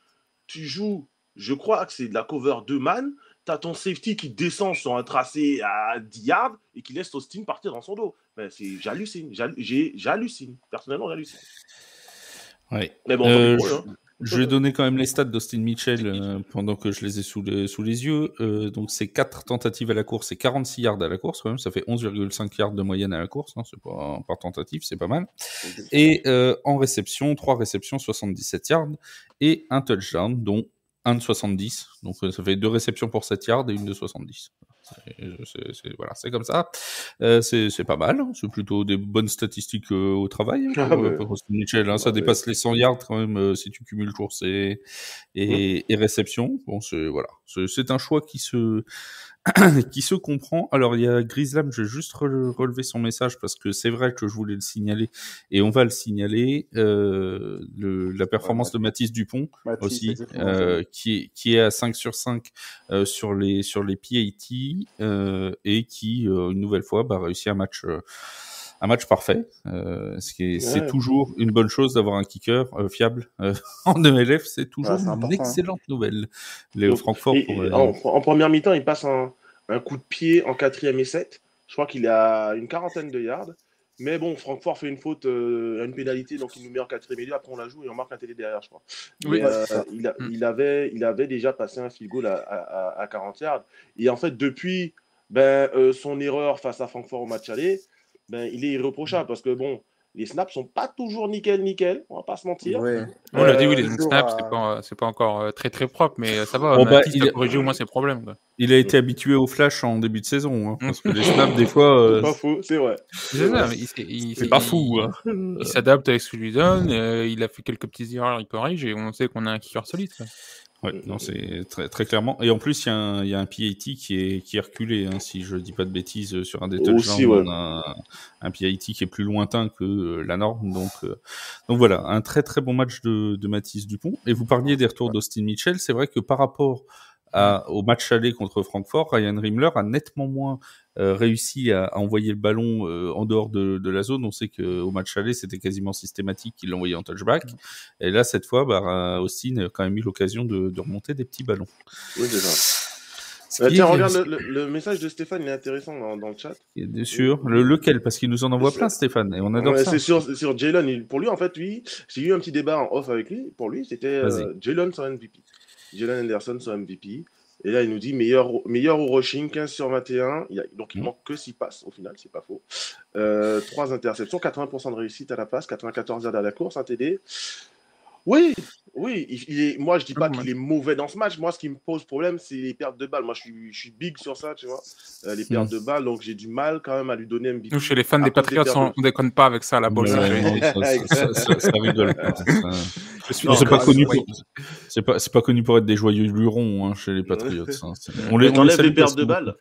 Tu joues, je crois que c'est de la cover 2 man, tu as ton safety qui descend sur un tracé à 10 yards et qui laisse Austin partir dans son dos. J'hallucine. J'hallucine. Personnellement, j'hallucine. Ouais. Mais bon, je vais donner quand même les stats d'Austin Mitchell pendant que je les ai sous les yeux. Donc, c'est 4 tentatives à la course et 46 yards à la course. Quand même, ça fait 11,5 yards de moyenne à la course. Hein, c'est pas par tentative, c'est pas mal. Et en réception, 3 réceptions, 77 yards et un touchdown, dont un de 70. Donc, ça fait 2 réceptions pour 7 yards et une de 70. Voilà, c'est comme ça. C'est pas mal. Hein. C'est plutôt des bonnes statistiques au travail. Pour Mitchell, hein. Ça dépasse les 100 yards quand même si tu cumules course et réception. Bon, c'est un choix qui se comprend. Alors, il y a Grislam, je vais juste relever son message parce que c'est vrai que je voulais le signaler et on va le signaler. La performance de Mathis Dupont aussi, qui est à 5 sur 5 sur les PAT et qui, une nouvelle fois, réussit un match parfait. C'est toujours une bonne chose d'avoir un kicker fiable en ELF. C'est toujours une excellente nouvelle. Francfort. En première mi-temps, il passe un coup de pied en 4e et 7. Je crois qu'il a une 40aine de yards. Mais bon, Francfort fait une faute, une pénalité, donc il nous met en 4e milieu. Après, on la joue et on marque un télé derrière, je crois. Oui, il avait déjà passé un field goal à 40 yards. Et en fait, depuis son erreur face à Francfort au match aller, il est irréprochable parce que bon, les snaps sont pas toujours nickel, on va pas se mentir. Ouais. On l'a dit, oui, les snaps, c'est pas encore très très propre, mais ça va. Il a corrigé au moins ses problèmes. Quoi. Il a été habitué au flash en début de saison, hein, parce que les snaps, des fois. C'est pas faux, c'est vrai. C'est pas fou. Hein. Il s'adapte avec ce qu'il lui donne, il a fait quelques petites erreurs, il corrige, et on sait qu'on a un kicker solide. Quoi. Ouais, non, c'est très, très clairement. Et en plus, il y a un PAT qui est reculé, hein, si je dis pas de bêtises, sur un des touchdowns. On a un PAT qui est plus lointain que la norme. Donc voilà, un très très bon match de Mathis Dupont. Et vous parliez des retours d'Austin Mitchell. C'est vrai que par rapport au match aller contre Francfort, Ryan Rimler a nettement moins réussi à envoyer le ballon en dehors de la zone. On sait qu'au match aller, c'était quasiment systématique qu'il l'envoyait en touchback. Et là, cette fois, Austin a quand même eu l'occasion de remonter des petits ballons. Oui, c'est ça. Tiens, regarde, le message de Stéphane, il est intéressant dans le chat. Bien sûr. Lequel? Parce qu'il nous en envoie plein, Stéphane, et on adore ça. C'est sur Jalen. Pour lui, en fait, j'ai eu un petit débat en off avec lui. Pour lui, c'était Jalen sur MVP. Jalen Anderson sur MVP. Et là, il nous dit meilleur au rushing, 15 sur 21. Donc, il manque que 6 passes au final, c'est pas faux. 3 interceptions, 80% de réussite à la passe, 94 yards à la course, un TD. Oui, moi je dis pas qu'il est mauvais dans ce match. Moi, ce qui me pose problème, c'est les pertes de balles. Moi, je suis big sur ça, tu vois. Les pertes de balles, donc j'ai du mal quand même à lui donner MVP. Nous, chez les fans des Patriots, on déconne pas avec ça, la balle. Ça rigole. C'est pas connu pour être des joyeux lurons, hein, chez les Patriots. Hein. T'enlèves les pertes de balles.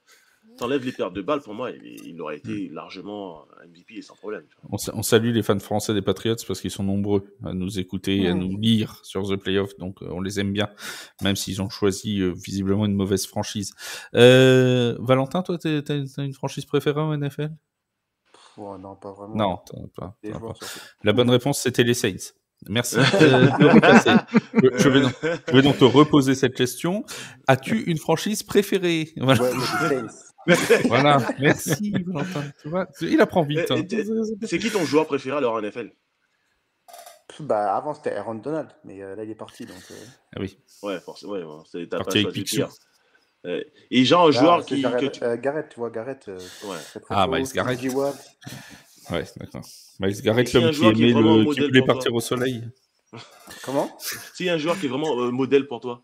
T'enlèves les pertes de balles, pour moi, il aurait été largement MVP et sans problème. On salue les fans français des Patriots parce qu'ils sont nombreux à nous écouter et à nous lire sur The Playoff, donc on les aime bien, même s'ils ont choisi visiblement une mauvaise franchise. Valentin, toi, t'as une franchise préférée en NFL? Non, pas vraiment. Non, pas. La bonne réponse, c'était les Saints. Merci de repasser. Je vais donc te reposer cette question. As-tu une franchise préférée? Voilà. Ouais, les Saints. Voilà, merci Valentin. Tu vois, il apprend vite. Hein. C'est qui ton joueur préféré alors en NFL? Avant c'était Aaron Donald, mais là il est parti donc. Ah oui. Ouais, forcément. Ouais, c'est ta parti passe du pire. Et genre un joueur qui. Garrett, tu vois, Garrett. Miles Garrett. Ouais, d'accord. Miles Garrett, l'homme qui voulait partir au soleil. Comment? S'il y a un joueur qui est vraiment modèle pour toi.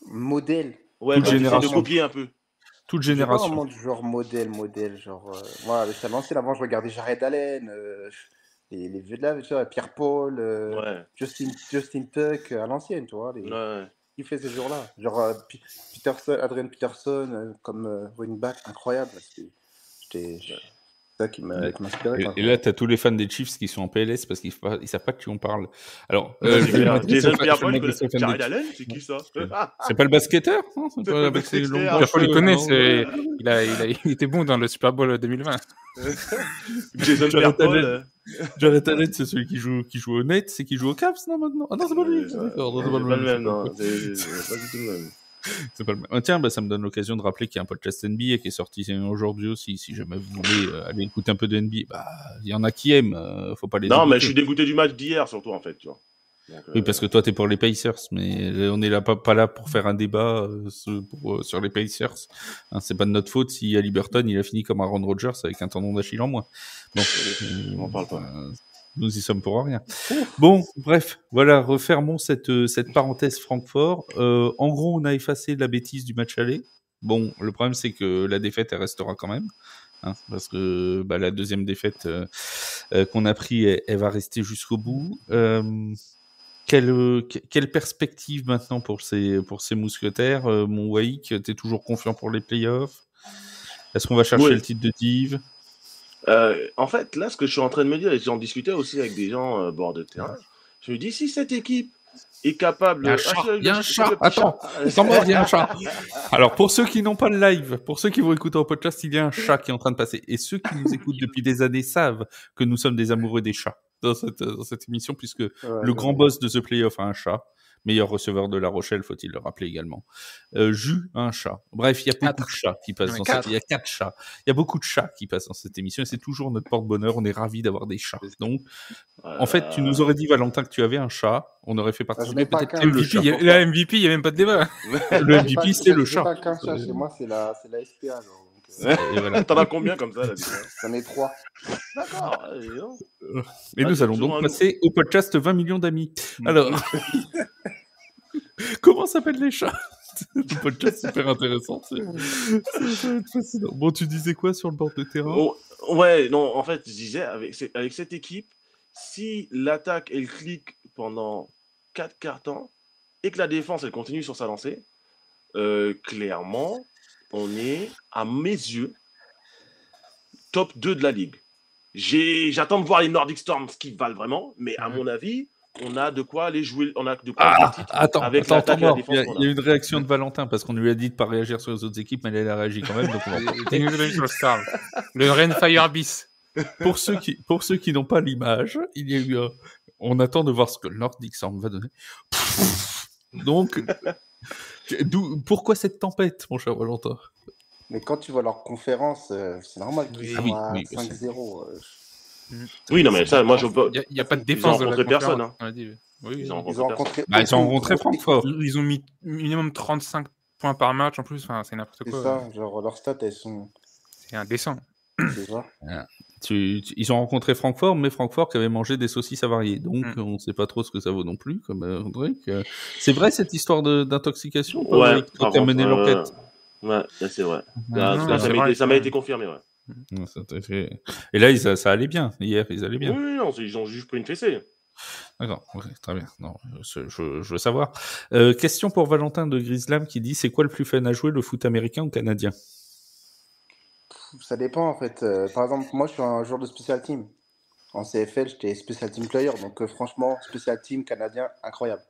Modèle. Ouais, toute génération. De copier un peu. Toute génération. Pas vraiment du genre modèle, genre. Voilà, à l'ancienne, avant, je regardais Jared Allen, les vieux de là, tu vois, Pierre Paul, Justin Tuck, à l'ancienne, tu vois. Qui fait ces jours-là? Genre Adrian Peterson, comme running back, incroyable. C'était ça qui m'a inspiré. Et là, tu as tous les fans des Chiefs qui sont en PLS parce qu'ils savent pas de qui on parle. Alors, Jason Pierre-Paul, Jared Allen, c'est qui ça? C'est pas le basketteur? Pierre-Paul, il connaît, il était bon dans le Super Bowl 2020. Jason Pierre-Paul. Jared Allen, c'est celui qui joue au Nets, c'est qui joue au Caps, non, maintenant? Ah non, c'est pas lui. C'est pas le même, non. C'est pas du tout le même. C'est pas le même. Tiens, ça me donne l'occasion de rappeler qu'il y a un podcast NBA qui est sorti aujourd'hui aussi. Si jamais vous voulez aller écouter un peu de NBA, il y en a qui aiment. Faut pas les. Non, mais je suis dégoûté du match d'hier, surtout en fait, tu vois. Donc, oui, parce que toi, t'es pour les Pacers, mais on est là pas là pour faire un débat sur les Pacers. Hein, c'est pas de notre faute si Haliburton il a fini comme Aaron Rodgers avec un tendon d'Achille en moins. Donc, on en parle pas. Nous y sommes pour rien. Bon, bref, voilà, refermons cette parenthèse Francfort. En gros, on a effacé la bêtise du match aller. Bon, le problème, c'est que la défaite, elle restera quand même. Hein, parce que la deuxième défaite qu'on a pris, elle va rester jusqu'au bout. Quelle perspective maintenant pour ces mousquetaires? Mon Waïk, t'es toujours confiant pour les playoffs? Est-ce qu'on va chercher le titre de Div? En fait, là, ce que je suis en train de me dire, et j'en discutais aussi avec des gens bord de terrain, je me dis, si cette équipe est capable... Il y a un chat, attends, il y a un chat. Alors, pour ceux qui n'ont pas le live, pour ceux qui vont écouter au podcast, il y a un chat qui est en train de passer. Et ceux qui nous écoutent depuis des années savent que nous sommes des amoureux des chats. dans cette émission, puisque le grand boss de The Playoff a un chat. Meilleur receveur de La Rochelle, faut-il le rappeler également. Jus a un chat. Bref, il y a beaucoup de chats qui passent il y a 4 chats. Il y a beaucoup de chats qui passent dans cette émission et c'est toujours notre porte-bonheur. On est ravis d'avoir des chats. Donc, en fait, tu nous aurais dit, Valentin, que tu avais un chat. On aurait fait participer peut-être le chat. La MVP, il n'y a même pas de débat. Le MVP, c'est le chat. Pas qu'un chat, chez moi, c'est la SPA. Voilà. T'en as combien comme ça là? J'en ai 3. D'accord. Et nous allons donc passer au podcast 20 millions d'amis. Alors, comment s'appellent les chats? Le podcast super intéressant. Ça va être fascinant. Bon, tu disais quoi sur le bord de terrain? Ouais, non, en fait, je disais, avec cette équipe, si l'attaque, elle clique pendant 4 quarts temps et que la défense, elle continue sur sa lancée, clairement, on est, à mes yeux, top 2 de la ligue. J'attends de voir les Nordic Storms qui valent vraiment, mais à mon avis, on a de quoi aller jouer. On a de quoi avec l'attaque et la défense. Il y a une réaction de Valentin parce qu'on lui a dit de ne pas réagir sur les autres équipes, mais elle a réagi quand même. Donc on va le Rainfire bis. Pour ceux qui n'ont pas l'image, il y a eu on attend de voir ce que le Nordic Storm va donner. Donc, pourquoi cette tempête, mon cher Valentin? Mais quand tu vois leur conférence, c'est normal qu'ils soient à 5-0. Oui, non, mais ça, moi, je peux. Il n'y a pas de défense de la personne. Hein. Ils ont rencontré Francfort. Ils ont mis minimum 35 points par match en plus. Enfin, c'est n'importe quoi. C'est ça, genre leurs stats, elles sont. C'est indécent. C'est ça. Ils ont rencontré Francfort, mais Francfort qui avait mangé des saucisses avariées. Donc, on ne sait pas trop ce que ça vaut non plus, comme Andric. C'est vrai cette histoire d'intoxication? Ouais, qui a terminé l'enquête. Ouais, c'est vrai. Ça m'a été confirmé, ouais. Et là, ça allait bien. Hier, ils allaient bien. Oui, non, ils ont juste pris une fessée. D'accord, okay, très bien. Non, je veux savoir. Question pour Valentin de Grislam qui dit: c'est quoi le plus fun à jouer, le foot américain ou canadien? Ça dépend en fait. Par exemple, moi je suis un joueur de special team. En CFL, j'étais special team player. Donc franchement, special team canadien, incroyable.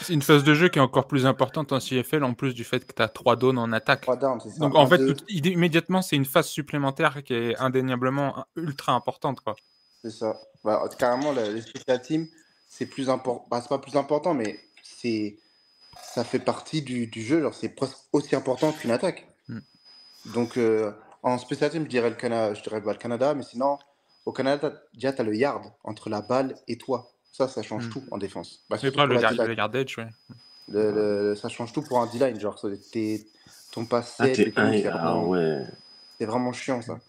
C'est une phase de jeu qui est encore plus importante en CFL en plus du fait que tu as 3 downs en attaque. 3 downs, c'est ça. Donc en fait, immédiatement, c'est une phase supplémentaire qui est indéniablement ultra importante, quoi. C'est ça. Bah, carrément, les special teams, c'est plus important. Bah, c'est pas plus important, mais ça fait partie du jeu. Genre, c'est presque aussi important qu'une attaque. Donc en special team, je dirais le Canada, mais sinon, au Canada, déjà, tu as le yard entre la balle et toi. Ça change tout en défense. Bah, le yardage, ouais. Ça change tout pour un D-line. Genre, ton pass set, c'est vraiment chiant, ça.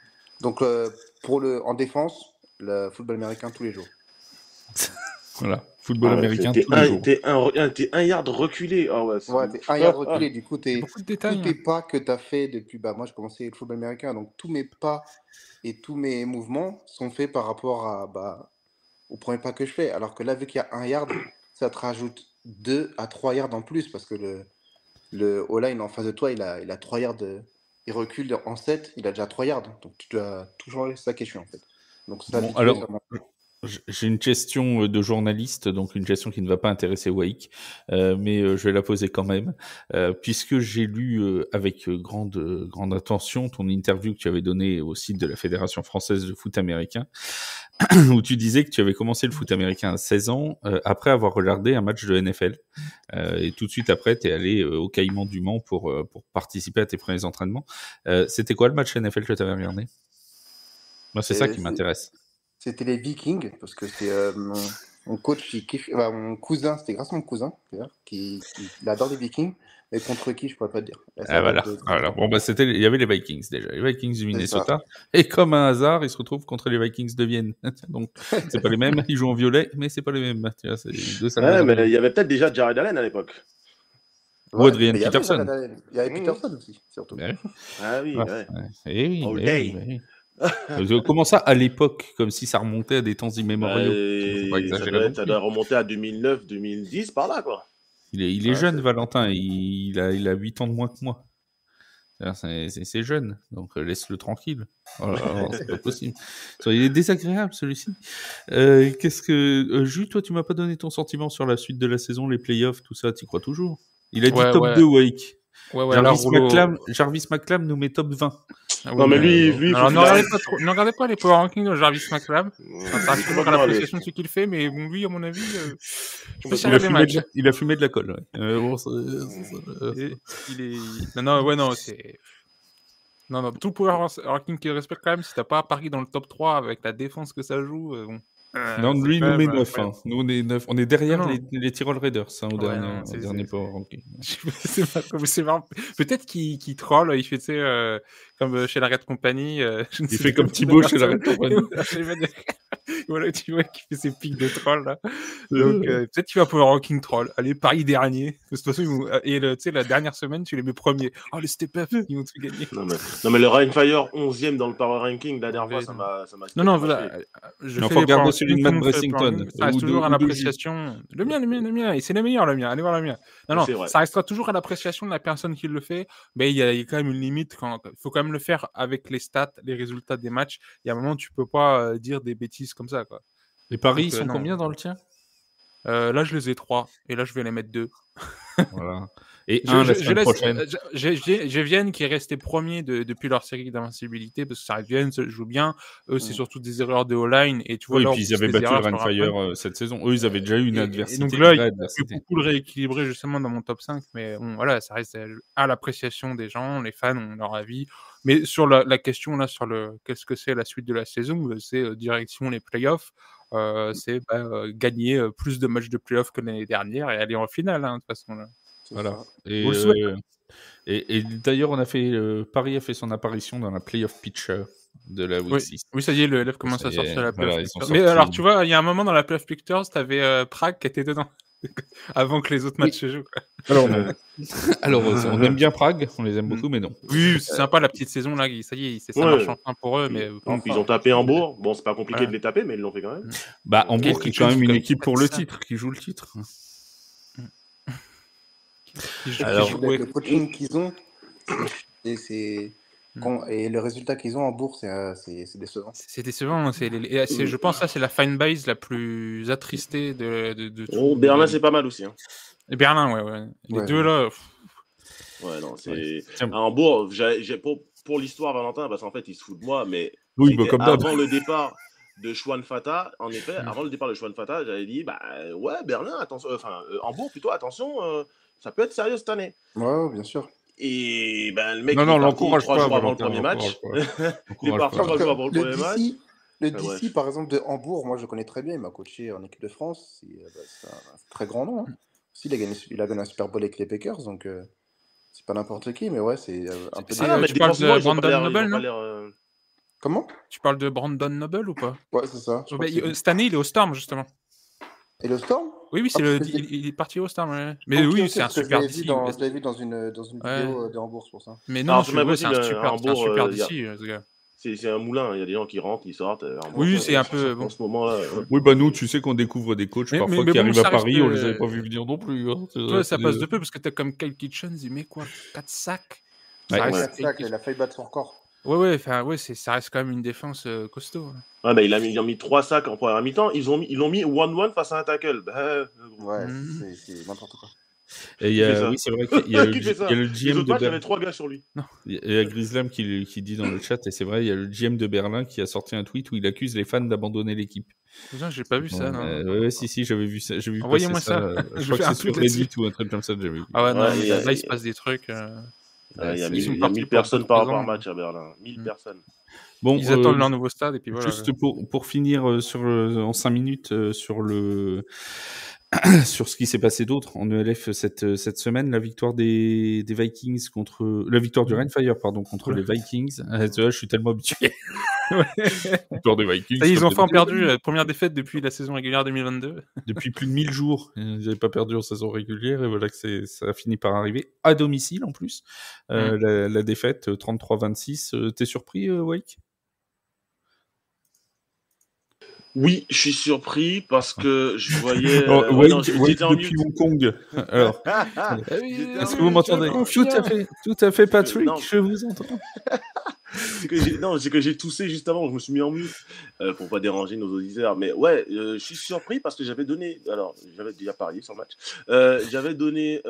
Donc, en défense, le football américain tous les jours. Voilà, football américain tous les jours. T'es un yard reculé. T'es un yard reculé. Du coup, tous tes pas que t'as fait depuis... Bah, moi, j'ai commencé le football américain, donc tous mes pas et tous mes mouvements sont faits par rapport au premier pas que je fais. Alors que là, vu qu'il y a un yard, ça te rajoute 2 à 3 yards en plus, parce que le O-line en face de toi, il a 3 yards. Il recule en 7, il a déjà 3 yards. Donc tu dois tout changer, c'est ça qui est chiant en fait. Donc, j'ai une question de journaliste, donc une question qui ne va pas intéresser Wake, mais je vais la poser quand même, puisque j'ai lu avec grande attention ton interview que tu avais donnée au site de la Fédération française de foot américain, où tu disais que tu avais commencé le foot américain à 16 ans, après avoir regardé un match de NFL, et tout de suite après, tu es allé au Caïman du Mans pour participer à tes premiers entraînements. C'était quoi le match NFL que tu avais regardé? Moi, c'est ça qui m'intéresse. C'était les Vikings, parce que c'est mon coach, mon cousin, c'était grâce à mon cousin, d'ailleurs, il adore les Vikings, mais contre qui, je pourrais pas te dire. Voilà. Bon, il y avait les Vikings déjà, les Vikings du Minnesota, et comme un hasard, ils se retrouvent contre les Vikings de Vienne. Donc, c'est pas les mêmes, ils jouent en violet, mais c'est pas les mêmes. Tu vois, c'est mais il y avait peut-être déjà Jared Allen à l'époque. Ou Adrian Peterson. Il y avait Peterson aussi, surtout. Ah oui, ouais. Oui. Comment ça, à l'époque, comme si ça remontait à des temps immémoriaux? Ça doit remonter à 2009-2010, par là, quoi. Il est jeune, Valentin. Il a 8 ans de moins que moi. C'est jeune, donc laisse-le tranquille. C'est pas possible. Il est désagréable, celui-ci. Jules, toi, tu m'as pas donné ton sentiment sur la suite de la saison, les playoffs, tout ça. Tu crois toujours? Il a dit top 2 Wake. Jarvis McClam nous met top 20. Non, mais lui, ne regardez pas les power rankings de Jarvis McClam. Ça reste toujours à l'appréciation de ce qu'il fait, mais bon, lui, à mon avis, il a fumé de la colle. C'est. Non, tout le power ranking qu'il respecte quand même, si t'as pas Paris dans le top 3 avec la défense que ça joue, bon. Non, lui, il nous met 9. Hein. Nous, on est 9. On est derrière les Tyrol Raiders au dernier power ranking. C'est marrant. Peut-être qu'il troll, il fait, tu sais, comme chez la Red Company. Il fait comme Thibaut chez la Red Company. Voilà, tu vois, qui fait ses pics de troll, là. Donc, peut-être qu'il va power ranking troll. Allez, Paris dernier. De toute façon, et tu sais, la dernière semaine, tu les mets premiers. Oh, les step-up, ils vont tout gagner. Non, mais le Ryan Fire 11e dans le power ranking, la dernière fois, ça m'a. Non, voilà. Il faut regarder celui de Matt Bressington. Ça reste toujours à l'appréciation. Le mien. Et c'est le meilleur, le mien. Allez voir le mien. Non, ça restera toujours à l'appréciation de la personne qui le fait. Mais il y a quand même une limite. Il faut quand même le faire avec les stats, les résultats des matchs. Il y a un moment, tu peux pas dire des bêtises comme ça, quoi. Les paris, ils sont combien dans le tien? Là, je les ai 3. Et là, je vais les mettre 2. Voilà. Et la semaine prochaine. J'ai Vienne qui est resté premier depuis leur série d'invincibilité parce que ça Vienne joue bien. Eux, c'est surtout des erreurs de O-line. Et tu vois, et puis ils avaient battu le Rainfire cette saison. Eux, ils avaient déjà eu une adversité. Donc là, il faut beaucoup le rééquilibrer justement dans mon top 5. Mais bon, voilà, ça reste à l'appréciation des gens. Les fans ont leur avis. Mais sur la question, là, sur qu'est-ce que c'est la suite de la saison, c'est direction les playoffs. C'est gagner plus de matchs de playoffs que l'année dernière et aller en finale, de toute façon. Là. Voilà. Et d'ailleurs, on a fait Paris a fait son apparition dans la playoff pitcher de la Week 6. Oui, ça y est, le LF commence à sortir la playoff pitcher. Mais alors, tu vois, il y a un moment dans la playoff pitchers, tu avais Prague qui était dedans avant que les autres matchs se jouent. Alors, on aime bien Prague, on les aime beaucoup, mais non. Oui, c'est sympa la petite saison là. Ça y est, ça marche enfin pour eux, mais ils ont tapé Hambourg. Bon, c'est pas compliqué de les taper, mais ils l'ont fait quand même. Bah, Hambourg qui est quand même une équipe pour le titre, qui joue le titre. Alors, le coaching qu'ils ont, et le résultat qu'ils ont en bourse, c'est décevant. C'est décevant. Je pense que ça, c'est la fanbase la plus attristée de tout. Berlin, c'est pas mal aussi. Hein. Et Berlin, ouais. Les deux là. Ouais, non, c'est. À Hambourg, pour l'histoire, Valentin, parce qu'en fait, il se fout de moi, mais comme avant le départ de Chouane Fata, en effet, avant le départ de Chouane Fata, j'avais dit, Berlin, attention, Hambourg plutôt, attention, ça peut être sérieux cette année. Ouais, bien sûr. Et le mec, l'encourage pas avant le premier match. Il est parti 3 jours avant le premier match. Le DC, par exemple, de Hambourg, moi je connais très bien, il m'a coaché en équipe de France, c'est un très grand nom. Hein. Aussi, il a gagné un Super Bowl avec les Packers, donc c'est pas n'importe qui, mais ouais, c'est un peu... tu parles de Brandon Noble, non? Comment? Tu parles de Brandon Noble ou pas? Ouais, c'est ça. Cette année, il est au Storm, justement. Et le Storm? Oui, il est parti au Storm. Ouais. Mais oui, c'est un super DC. Je l'avais vu dans une vidéo de Hambourg, c'est pour ça. Mais non, c'est un super DC, ce gars. C'est un moulin, il y a des gens qui rentrent, qui sortent. Oui, c'est un peu... En ce moment-là... Oui, nous, tu sais qu'on découvre des coachs parfois qui arrivent à Paris, on les avait pas vus venir non plus. Toi, ça passe de peu, parce que t'as comme Kyle Kitchens, il met quoi 4 sacs. 4 sacs, il a failli battre son record. Ouais, ça reste quand même une défense costaud. Ouais, ils ont mis 3 sacs en première mi-temps, ils l'ont mis 1-1 face à un tackle. Ouais, c'est n'importe quoi. Et c'est vrai qu'il y a le GM de Berlin. Il y avait 3 gars sur lui. Il y a Grislam qui dit dans le chat, et c'est vrai, il y a le GM de Berlin qui a sorti un tweet où il accuse les fans d'abandonner l'équipe. Putain, j'ai pas vu ça, non. Ouais, si, j'avais vu ça. Envoyez-moi ça. Je crois que c'est sur Reddit ou un truc comme ça que j'avais vu. Ah ouais, non, là, il se passe des trucs. Il y a 1000 personnes par match à Berlin. 1000 personnes. Bon, ils attendent leur nouveau stade et puis voilà. Juste pour finir en 5 minutes sur ce qui s'est passé d'autre en ELF cette semaine, la victoire des Vikings la victoire du Rainfire contre les Vikings. Je suis tellement habitué. Victoire des Vikings. Ils ont enfin perdu la première défaite depuis la saison régulière 2022. Depuis plus de 1000 jours. Ils n'avaient pas perdu en saison régulière et voilà que ça a fini par arriver à domicile en plus. La défaite 33-26. T'es surpris, Wake? Oui, je suis surpris parce que je voyais... Wake depuis Hong Kong. Alors, est-ce que vous m'entendez? Tout à fait, Patrick, je vous entends. c'est que j'ai toussé juste avant, je me suis mis en mute pour pas déranger nos auditeurs. Mais ouais, je suis surpris parce que j'avais déjà parié sur le match. J'avais donné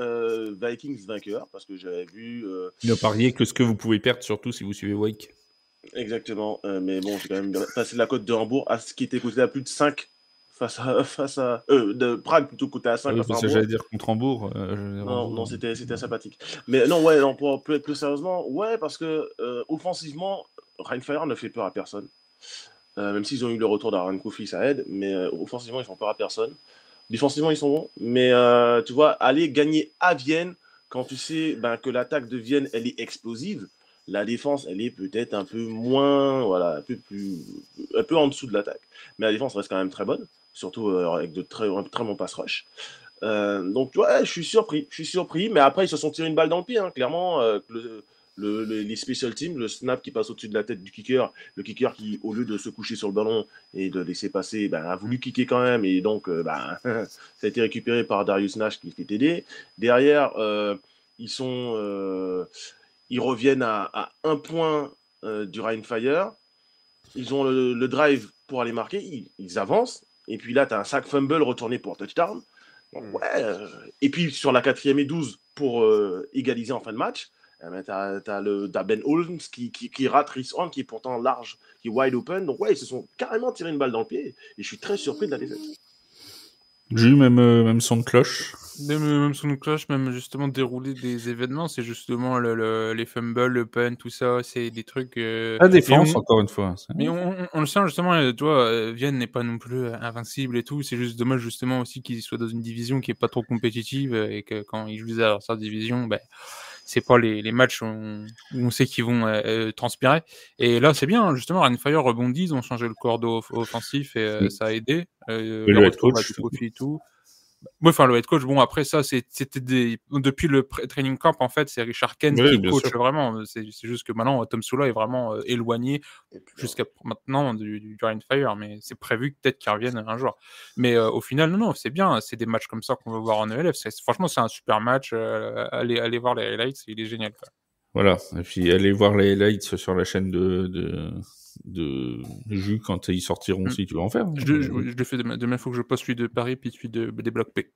Vikings vainqueur parce que j'avais vu. Ne pariez que ce que vous pouvez perdre, surtout si vous suivez Wake. Exactement, mais bon, j'ai quand même passé la cote de Hambourg à ce qui était coté à plus de 5 face à de Prague plutôt coté à 5 oui, face à Hambourg. J'allais dire contre Hambourg. Non, c'était sympathique. Mais non, ouais, non, pour plus sérieusement, ouais, parce que offensivement, Rheinfire ne fait peur à personne. Même s'ils ont eu le retour d'Aaron Kofi, ça aide, mais offensivement, ils font peur à personne. Défensivement, ils sont bons, mais tu vois, aller gagner à Vienne, quand tu sais que l'attaque de Vienne, elle est explosive, la défense, elle est peut-être un peu moins, voilà, un peu en dessous de l'attaque. Mais la défense reste quand même très bonne, surtout avec de très bons pass rush. Donc, ouais, je suis surpris, mais après, ils se sont tirés une balle dans le pied, hein, clairement. Les special teams, le snap qui passe au-dessus de la tête du kicker, le kicker qui, au lieu de se coucher sur le ballon et de laisser passer, a voulu kicker quand même, et donc, ça a été récupéré par Darius Nash qui fait TD. Derrière, ils reviennent à 1 point du Rheinfire. Ils ont le drive pour aller marquer, ils avancent, et puis là, tu as un sack fumble retourné pour touchdown. Ouais, et puis sur la 4e et 12 pour égaliser en fin de match, t'as Ben Holmes qui rate Rhys Horn, qui est pourtant large, qui est wide open. Donc ouais, ils se sont carrément tiré une balle dans le pied, et je suis très surpris de la défaite. J'ai eu même son de cloche. Même son de cloche, même justement dérouler des événements, c'est justement les fumbles, le punt, tout ça, c'est des trucs... La défense, encore une fois. Mais on le sent justement, tu vois, Vienne n'est pas non plus invincible et tout, c'est juste dommage justement aussi qu'ils soient dans une division qui est pas trop compétitive et que quand ils jouent à leur division, c'est pas les matchs où on sait qu'ils vont transpirer. Et là, c'est bien, justement, Rheinfire rebondit, ils ont changé le cordeau offensif et ça a aidé. Le head coach. Et tout. Oui, enfin, le head coach, bon, après ça, c'était depuis le training camp, en fait, c'est Richard Kent qui coach vraiment. C'est juste que maintenant, Tom Sula est vraiment éloigné jusqu'à maintenant du Rheinfire, mais c'est prévu que peut-être qu'il revienne un jour. Mais au final, non, c'est bien, c'est des matchs comme ça qu'on va voir en ELF. Franchement, c'est un super match. Allez voir les highlights, il est génial, quoi. Voilà, et puis allez voir les highlights sur la chaîne de Jus quand ils sortiront, si tu veux en faire. Je le fais demain, il faut que je poste celui de Paris puis celui des Blocs P.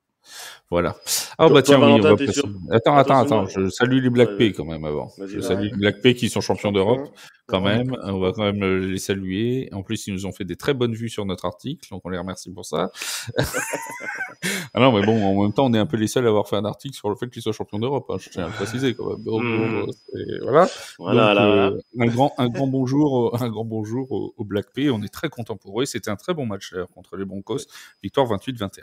Voilà. Ah tiens, oui, on va passer. Attends, je salue les Black P quand même avant. Je salue les Black P qui sont champions d'Europe quand même. On va quand même les saluer. En plus, ils nous ont fait des très bonnes vues sur notre article, donc on les remercie pour ça. Ah non, mais bon, en même temps, on est un peu les seuls à avoir fait un article sur le fait qu'ils soient champions d'Europe. Hein, je tiens à le préciser quand même. Donc, voilà. Donc, un grand bonjour aux Black P. On est très contents pour eux. C'était un très bon match contre les Broncos. Victoire 28-21.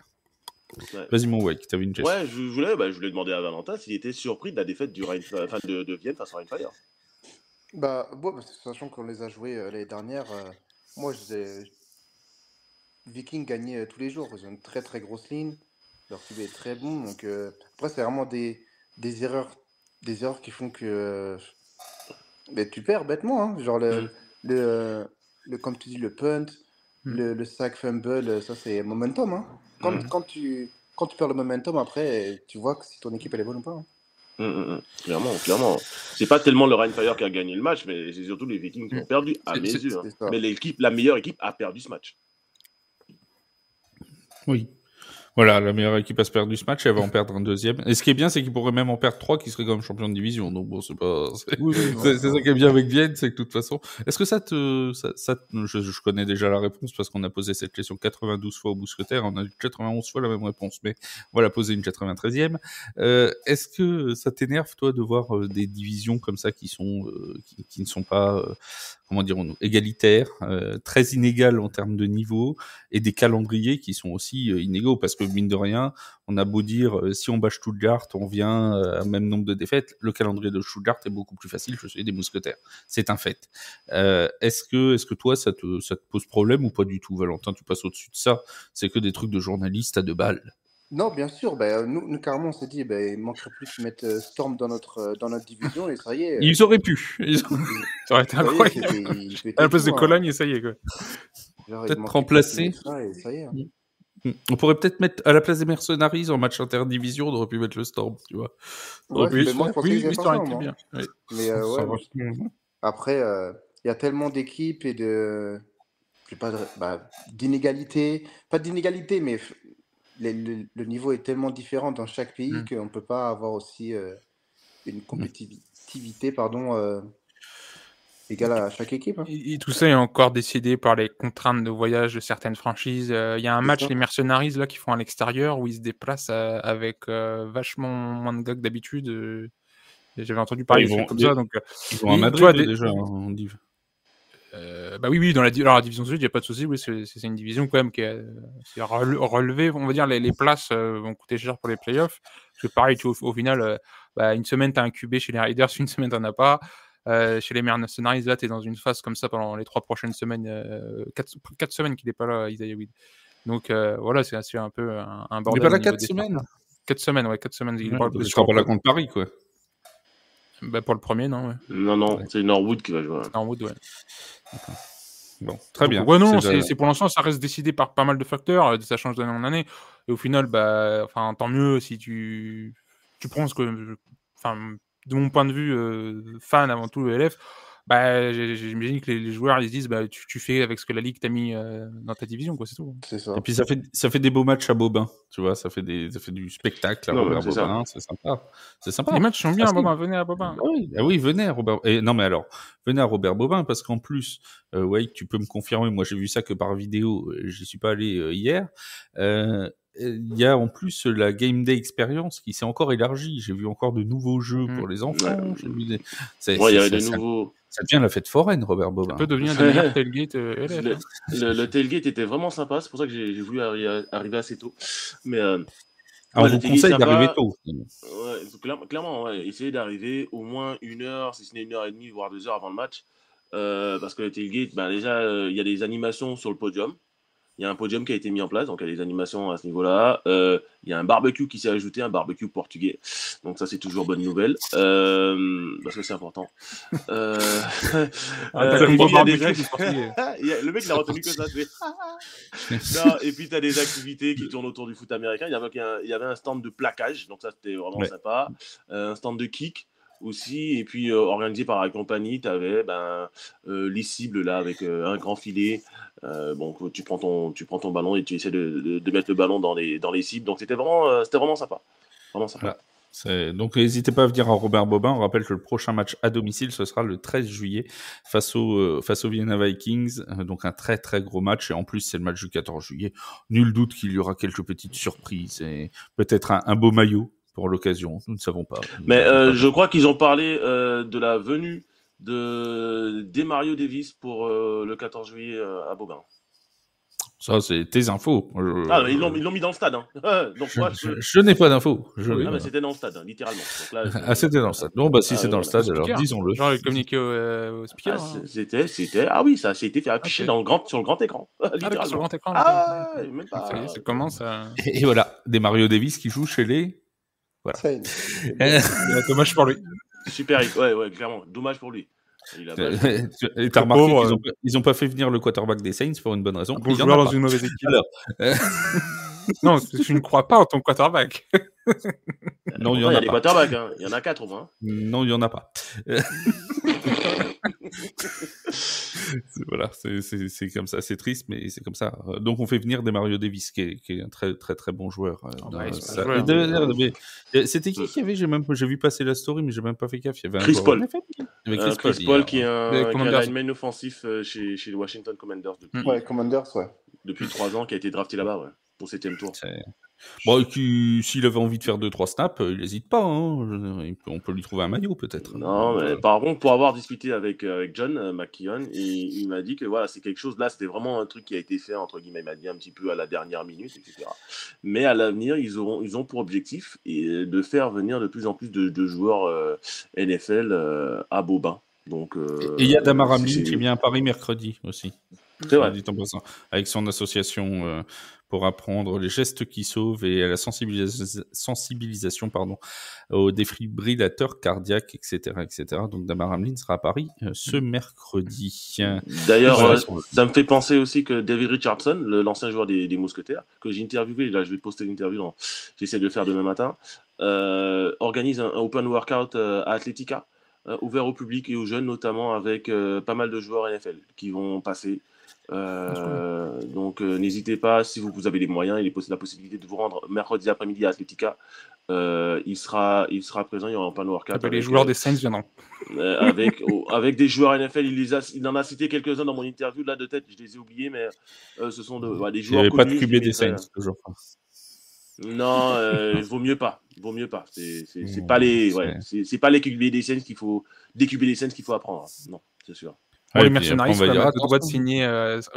Ouais. Vas-y mon Wake, t'avais une question. Ouais, je voulais demander à Valentin s'il était surpris de la défaite de Vienne face à Rheinfire. Sachant qu'on les a joués l'année dernière, moi je disais Viking gagnait tous les jours. Ils ont une très très grosse ligne, leur QB est très bon. Donc après c'est vraiment des erreurs qui font que tu perds bêtement. Hein. Genre le comme tu dis le punt, le sack fumble, ça c'est momentum. Hein. Quand tu perds le momentum, après, tu vois que si ton équipe elle est bonne ou pas. Hein. Clairement. C'est pas tellement le Rheinfire qui a gagné le match, mais c'est surtout les Vikings qui ont perdu, à mes yeux. Hein. Mais la meilleure équipe a perdu ce match. Oui. Voilà, la meilleure équipe a perdu ce match, elle va en perdre un deuxième. Et ce qui est bien, c'est qu'ils pourraient même en perdre 3 qui seraient quand même champions de division. Donc bon, c'est pas, c'est ça qui est bien avec Vienne, c'est que de toute façon, est-ce que je connais déjà la réponse parce qu'on a posé cette question 92 fois au Bousquetaire, on a eu 91 fois la même réponse, mais on va la poser une 93e. Est-ce que ça t'énerve, toi, de voir des divisions comme ça qui ne sont pas, comment dirons-nous, égalitaires, très inégales en termes de niveau, et des calendriers qui sont aussi inégaux, parce que mine de rien, on a beau dire si on bat Stuttgart, on vient à même nombre de défaites, le calendrier de Stuttgart est beaucoup plus facile que celui des Mousquetaires. C'est un fait. Est-ce que toi, ça te pose problème ou pas du tout, Valentin? Tu passes au-dessus de ça? C'est que des trucs de journalistes à 2 balles. Non, bien sûr. Nous carrément, on s'est dit, il manquerait plus de mettre Storm dans notre division et ça y est. Ils auraient pu. Ça aurait été incroyable. À la place de Cologne, et ça y est, quoi. Peut-être remplacer. Ça y est, hein. On pourrait peut-être mettre à la place des Mercenaries en match interdivision, on aurait pu mettre le Storm, tu vois. Ouais, moi, je pensais que ça aurait été bien. Oui. Mais après, il y a tellement d'équipes et d'inégalités. Pas d'inégalités, mais le niveau est tellement différent dans chaque pays qu'on ne peut pas avoir aussi une compétitivité égale à chaque équipe. Hein. Et tout ça est encore décidé par les contraintes de voyage de certaines franchises. Il y a un match, les Mercenaries, là, qui font à l'extérieur, où ils se déplacent avec vachement moins de gars que d'habitude. J'avais entendu parler de comme ça. Donc, ils vont à Madrid déjà, on dit. Oui, dans la division sud, il n'y a pas de souci. Oui, c'est une division quand même qui est relevée. On va dire les places vont coûter cher pour les playoffs. Parce que pareil, au final, une semaine, tu as un QB chez les Raiders, une semaine, tu n'en as pas. Chez les Mercenaries, là, tu es dans une phase comme ça pendant les 3 prochaines semaines. 4 semaines qu'il n'est pas là, Isaiah Wynn. Donc voilà, c'est un peu un bordel. Il n'est pas là 4 semaines 4 semaines, ouais, 4 semaines. Il sera pas là contre Paris, quoi. Pour le premier, non. Ouais. Non, c'est Norwood qui va jouer. Norwood, ouais. Bon, très bien. Ouais, non, c'est pour l'instant, ça reste décidé par pas mal de facteurs. Ça change d'année en année. Et au final, tant mieux si tu prends ce que. De mon point de vue, fan avant tout, le LF, j'imagine que les joueurs ils se disent tu fais avec ce que la Ligue t'a mis dans ta division, quoi, c'est tout. C'est ça. Et puis ça fait des beaux matchs à Bobin, tu vois, ça fait du spectacle à Robert Bobin, c'est sympa. C'est sympa. Les matchs sont bien à Bobin, venez à Bobin. Oui, venez à Robert. Venez à Robert Bobin parce qu'en plus, tu peux me confirmer, moi j'ai vu ça que par vidéo, j'y suis pas allé hier. Il y a en plus la Game Day Experience qui s'est encore élargie. J'ai vu encore de nouveaux jeux pour les enfants. Il y avait des nouveaux. Ça devient la fête foraine, Robert Bobin. Ça peut devenir un des meilleurs tailgate LF. Le tailgate était vraiment sympa. C'est pour ça que j'ai voulu arriver assez tôt. Mais on vous conseille d'arriver tôt. Clairement, essayez d'arriver au moins 1 heure, si ce n'est 1h30, voire 2 heures avant le match. Parce que le tailgate, déjà, il y a des animations sur le podium. Il y a un podium qui a été mis en place, donc il y a des animations à ce niveau-là. Il y a un barbecue qui s'est ajouté, un barbecue portugais. Donc ça, c'est toujours bonne nouvelle, parce que c'est important. Le mec, il a retenu que ça. Et puis, tu as des activités qui tournent autour du foot américain. Il y avait un stand de plaquage, donc ça, c'était vraiment sympa. Un stand de kick aussi, et puis organisé par la compagnie, tu avais les cibles là avec un grand filet. Tu prends ton ballon et tu essaies de mettre le ballon dans les cibles. Donc c'était vraiment sympa. Vraiment sympa. Voilà. Donc n'hésitez pas à venir à Robert Bobin. On rappelle que le prochain match à domicile, ce sera le 13 juillet face aux Vienna Vikings. Donc un très très gros match. Et en plus, c'est le match du 14 juillet. Nul doute qu'il y aura quelques petites surprises et peut-être un beau maillot pour l'occasion. Nous ne savons pas. Mais je crois qu'ils ont parlé de la venue de Mario Davis pour le 14 juillet à Bobin. Ça, c'est tes infos. Mais ils l'ont mis dans le stade. Hein. Donc, je n'ai pas d'infos. mais c'était dans le stade, littéralement. Donc là, c'était dans le stade. Bon, si c'est dans le stade, alors disons-le. Genre, communiqué au speaker. C'était. Ah oui, ça a été fait afficher sur le grand écran. Sur le grand écran. Même pas. Ça commence à. Et voilà, des Mario Davis qui jouent chez les. Voilà. Dommage pour lui. Super, ouais, clairement. Dommage pour lui. Et t'as remarqué qu'ils ont pas fait venir le quarterback des Saints pour une bonne raison. Bon joueur dans une mauvaise équipe. Alors, non, tu ne crois pas en ton quarterback. Non, il y en a des quarterbacks. Hein. Il y en a 4 au moins. Non, il y en a pas. Voilà, c'est comme ça, c'est triste, mais c'est comme ça. Donc on fait venir des Mario Davis, qui est un très très très bon joueur. C'était qui avait j'ai vu passer la story, mais j'ai même pas fait gaffe. Il y avait Chris Paul. Chris Paul qui est un lineman offensif chez les Washington Commanders depuis 3 ans, qui a été drafté là-bas au 7e tour. Bon, s'il avait envie de faire 2-3 snaps, il n'hésite pas. Hein. On peut lui trouver un maillot, peut-être. Non, mais par contre, pour avoir discuté avec John McKeon, il m'a dit que voilà, c'est quelque chose. Là, c'était vraiment un truc qui a été fait, entre guillemets, il m'a dit un petit peu à la dernière minute, etc. Mais à l'avenir, ils ont pour objectif de faire venir de plus en plus de joueurs NFL à Bobin. Donc, et il y a Damar Hamlin qui vient à Paris mercredi aussi. C'est vrai. Avec son association pour apprendre les gestes qui sauvent et à la sensibilisation aux défibrillateurs cardiaques, etc. Donc Damar Hamlin sera à Paris ce mercredi. D'ailleurs, ça me fait penser aussi que David Richardson, l'ancien joueur des Mousquetaires, que j'ai interviewé, là je vais poster l'interview, j'essaie de le faire demain matin, organise un open workout à Athletica ouvert au public et aux jeunes, notamment avec pas mal de joueurs NFL qui vont passer. Donc n'hésitez pas, si vous avez les moyens et la possibilité de vous rendre mercredi après-midi à Athletica. Il sera présent, il y aura un panneau arcade. Les joueurs des Saints viendront. Avec des joueurs NFL, il en a cité quelques-uns dans mon interview, là de tête, je les ai oubliés, mais ce sont des joueurs connus. Il n'y avait pas de QB des Saints, toujours. Non, vaut mieux pas. C'est pas les QB des Saints qu'il faut apprendre. Non, c'est sûr. Les mercenaires, ils ont le droit de signer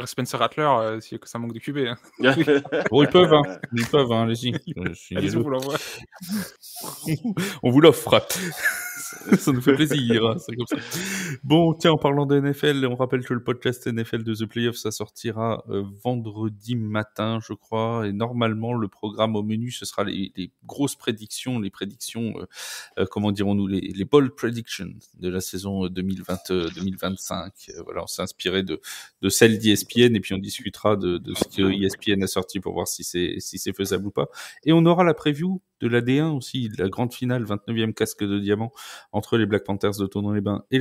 Spencer Rattler si ça manque de QB. Bon, ils peuvent, allez-y. Allez-y, vous l'envoie. On vous l'offre. Ça nous fait plaisir, c'est comme ça. Bon, tiens, en parlant de NFL, on rappelle que le podcast NFL de The Playoffs, ça sortira vendredi matin, je crois, et normalement, le programme au menu, ce sera les grosses prédictions, comment dirons-nous, les bold predictions de la saison 2020-2025. Voilà, on s'est inspiré de celle d'ESPN, et puis on discutera de ce que ESPN a sorti pour voir si c'est faisable ou pas. Et on aura la preview de la D1 aussi, la grande finale, 29e casque de diamant, entre les Black Panthers de Thonon-les-Bains et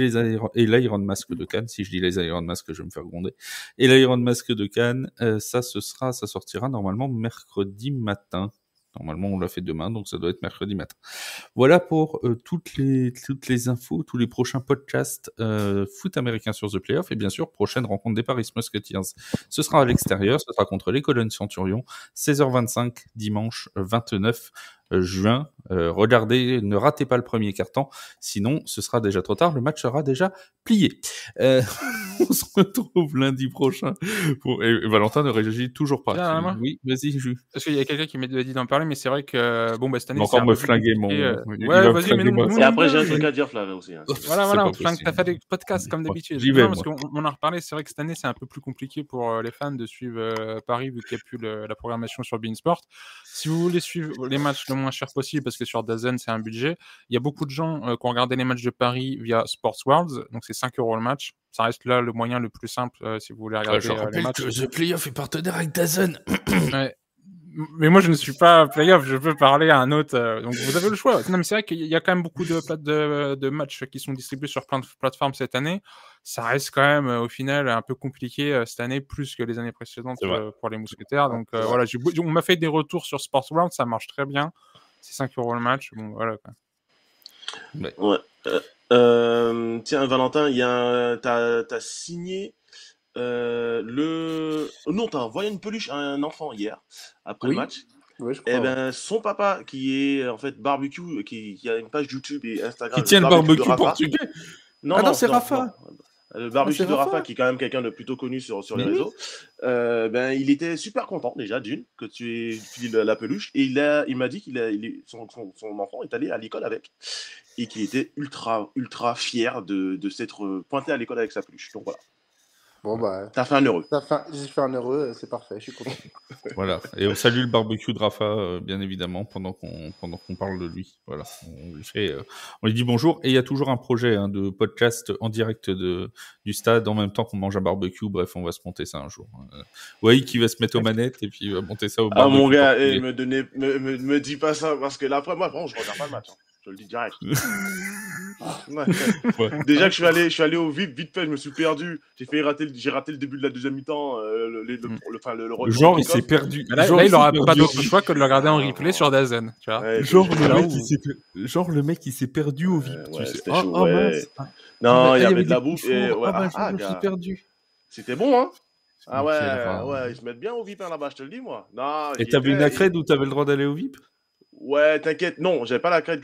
l'Iron Mask de Cannes. Si je dis les Iron Mask, je vais me faire gronder. Et l'Iron Mask de Cannes, ça sortira normalement mercredi matin. Normalement, on l'a fait demain, donc ça doit être mercredi matin. Voilà pour toutes les infos, tous les prochains podcasts foot américain sur The Playoff. Et bien sûr, prochaine rencontre des Paris Musketeers. Ce sera à l'extérieur, ce sera contre les Cologne Centurions, 16h25, dimanche 29 juin. Regardez, ne ratez pas le premier quart-temps, sinon ce sera déjà trop tard, le match sera déjà plié. On se retrouve lundi prochain. Et Valentin ne réagit toujours pas. Oui, vas-y, Jules. Parce qu'il y a quelqu'un qui m'a dit d'en parler, mais c'est vrai que cette année, encore me flinguer mon. Ouais, vas-y, mais et après j'ai un truc à dire, Flavien aussi. Voilà, on flingue. T'as fait des podcasts comme d'habitude. Parce qu'on en a reparlé. C'est vrai que cette année, c'est un peu plus compliqué pour les fans de suivre Paris vu qu'il n'y a plus la programmation sur beIN Sport. Si vous voulez suivre les matchs le moins cher possible, parce que sur DAZN c'est un budget, il y a beaucoup de gens qui ont regardé les matchs de Paris via Sports World, donc c'est 5 € le match. Ça reste là le moyen le plus simple si vous voulez regarder les matchs. Que The Playoff est partenaire avec DAZN. Ouais. Mais moi je ne suis pas Playoff, je peux parler à un autre. Donc vous avez le choix. Non, mais c'est vrai qu'il y a quand même beaucoup de matchs qui sont distribués sur plein de plateformes cette année. Ça reste quand même au final un peu compliqué cette année, plus que les années précédentes pour les Mousquetaires. Donc voilà, on m'a fait des retours sur Sports World, ça marche très bien. C'est 5 € le match. Bon, voilà. Ouais. Tiens, Valentin, t'as signé Non, t'as envoyé une peluche à un enfant hier, après le match. Oui, je crois. Et ben, son papa, qui est en fait barbecue, qui a une page YouTube et Instagram. Qui tient le barbecue portugais. Non, c'est Rafa. Le barbecue de Rafa, qui est quand même quelqu'un de plutôt connu sur les réseaux. Il était super content déjà que tu aies filé la peluche, et il m'a dit son enfant est allé à l'école avec, et qu'il était ultra fier de s'être pointé à l'école avec sa peluche. Donc voilà. Bon t'as fait un heureux. J'ai fait un heureux, c'est parfait, je suis content. Voilà, et on salue le barbecue de Rafa, bien évidemment, pendant qu'on parle de lui. Voilà, on lui dit bonjour, et il y a toujours un projet de podcast en direct du stade, en même temps qu'on mange un barbecue. Bref, on va se monter ça un jour. Oui, qui va se mettre aux manettes, et puis il va monter ça au barbecue. Ah mon gars, me dis pas ça, parce que là, après, moi, je regarde pas le match. Je le dis direct. Déjà que je suis allé au vite fait, je me suis perdu. J'ai raté le début de la deuxième mi-temps. Le genre, il s'est perdu. Là, il n'aura pas d'autre choix que de le regarder en replay sur DAZN. Tu vois. Ouais, le mec, il s'est perdu au VIP. C'était chaud, non, il y avait de la bouffe. Je me suis perdu. C'était bon, hein. Ah ouais, ils se mettent bien au VIP là-bas, je te le dis, moi. Non, et t'avais une accrède où t'avais le droit d'aller au VIP? Ouais, t'inquiète, non, j'avais pas l'accrède,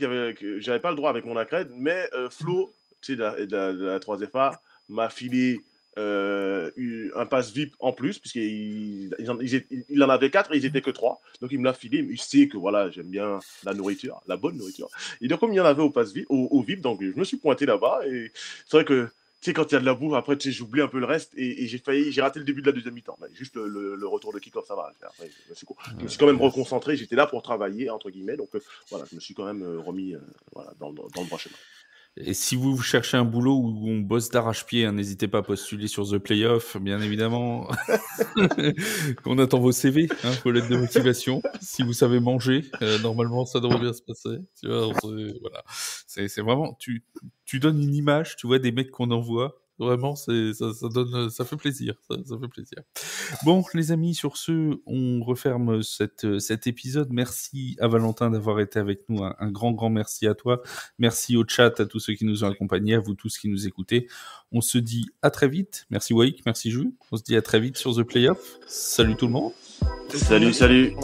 j'avais pas le droit avec mon accrède, mais Flo, tu sais, de la 3FA, m'a filé un pass VIP en plus, puisqu'il en avait 4 et ils étaient que 3, donc il me l'a filé, mais il sait que voilà, j'aime bien la nourriture, la bonne nourriture, et donc comme il y en avait au pass VIP, au VIP, donc je me suis pointé là-bas, et c'est vrai que tu sais, quand il y a de la bouffe, après, tu sais, j'oublie un peu le reste, et j'ai raté le début de la deuxième mi-temps. Mais juste le retour de kick-off, ça va. Après, c'est cool. Je me suis quand même reconcentré, j'étais là pour travailler, entre guillemets, donc voilà, je me suis quand même remis dans le droit chemin. Et si vous cherchez un boulot où on bosse d'arrache-pied, n'hésitez pas à postuler sur The Playoff, bien évidemment. On attend vos CV, vos lettres de motivation. Si vous savez manger, normalement, ça devrait bien se passer. Tu vois, voilà. C'est vraiment, tu donnes une image, tu vois, des mecs qu'on envoie. Vraiment, ça fait plaisir. Ça fait plaisir. Bon, les amis, sur ce, on referme cet épisode. Merci à Valentin d'avoir été avec nous. Un grand merci à toi. Merci au chat, à tous ceux qui nous ont accompagnés, à vous tous qui nous écoutez. On se dit à très vite. Merci Waik, merci Jules. On se dit à très vite sur The Playoff. Salut tout le monde. Salut.